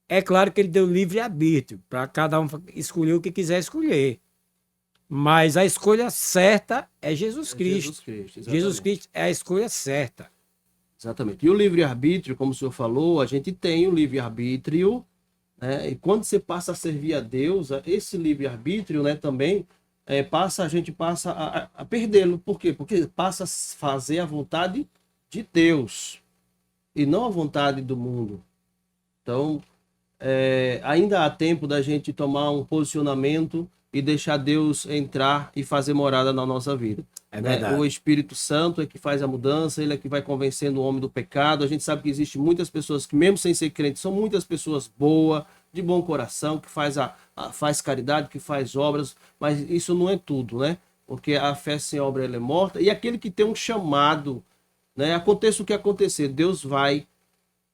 É claro que ele deu livre-arbítrio para cada um escolher o que quiser escolher. Mas a escolha certa é Jesus Cristo. Jesus Cristo, exatamente. Jesus Cristo é a escolha certa. Exatamente. E o livre-arbítrio, como o senhor falou, a gente tem o livre-arbítrio, né? E quando você passa a servir a Deus, esse livre-arbítrio, né, também a gente passa a perdê-lo. Por quê? Porque passa a fazer a vontade de Deus e não a vontade do mundo. Então, ainda há tempo da gente tomar um posicionamento e deixar Deus entrar e fazer morada na nossa vida. É Né? verdade. O Espírito Santo é que faz a mudança, ele é que vai convencendo o homem do pecado. A gente sabe que existe muitas pessoas que, mesmo sem ser crente, são muitas pessoas boas, de bom coração, que faz caridade, que faz obras, mas isso não é tudo, né? Porque a fé sem obra ela é morta. E aquele que tem um chamado, né? Aconteça o que acontecer, Deus vai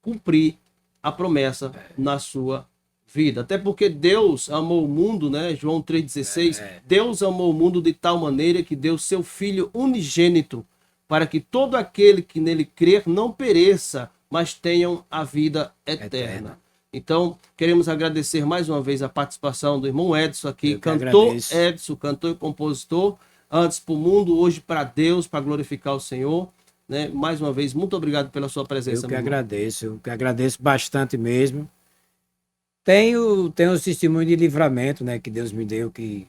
cumprir a promessa na sua vida. Até porque Deus amou o mundo, né? João 3,16. Deus amou o mundo de tal maneira que deu seu Filho unigênito para que todo aquele que nele crer não pereça, mas tenham a vida eterna. Então, queremos agradecer mais uma vez a participação do irmão Edson aqui, cantor Edson, cantor e compositor, antes para o mundo, hoje para Deus, para glorificar o Senhor. Né? Mais uma vez, muito obrigado pela sua presença. Eu que agradeço bastante mesmo. Tenho os testemunhos de livramento, né, que Deus me deu, que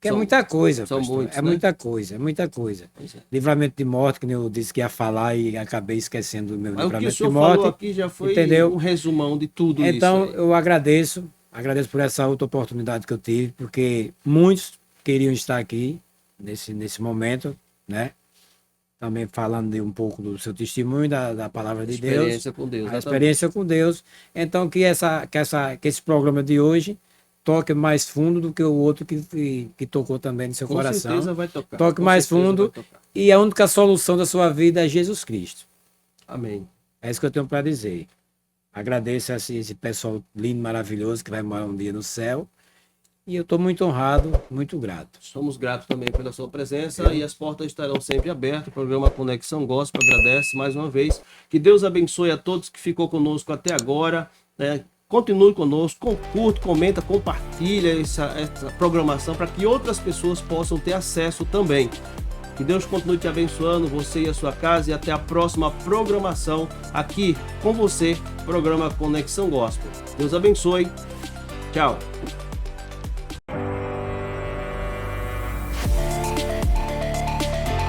é muita coisa, são pastor. muitos, é né? muita coisa, é muita coisa. Livramento de morte, que eu disse que ia falar e acabei esquecendo do meu Mas livramento o que o senhor de morte. falou aqui já foi entendeu? Um resumão de tudo então, isso. Então, eu agradeço por essa outra oportunidade que eu tive, porque muitos queriam estar aqui nesse momento, né? Também falando de um pouco do seu testemunho, da palavra de Deus. Experiência com Deus. A experiência com Deus. Então, que esse programa de hoje toque mais fundo do que o outro que tocou também no seu coração. Com certeza vai tocar. Toque mais fundo. E a única solução da sua vida é Jesus Cristo. Amém. É isso que eu tenho para dizer. Agradeço a esse pessoal lindo, maravilhoso, que vai morar um dia no céu. E eu estou muito honrado, muito grato. Somos gratos também pela sua presença e as portas estarão sempre abertas. O programa Conexão Gospel agradece mais uma vez. Que Deus abençoe a todos que ficou conosco até agora. Né? Continue conosco, curte, comenta, compartilha essa programação para que outras pessoas possam ter acesso também. Que Deus continue te abençoando, você e a sua casa, e até a próxima programação aqui com você, programa Conexão Gospel. Deus abençoe. Tchau.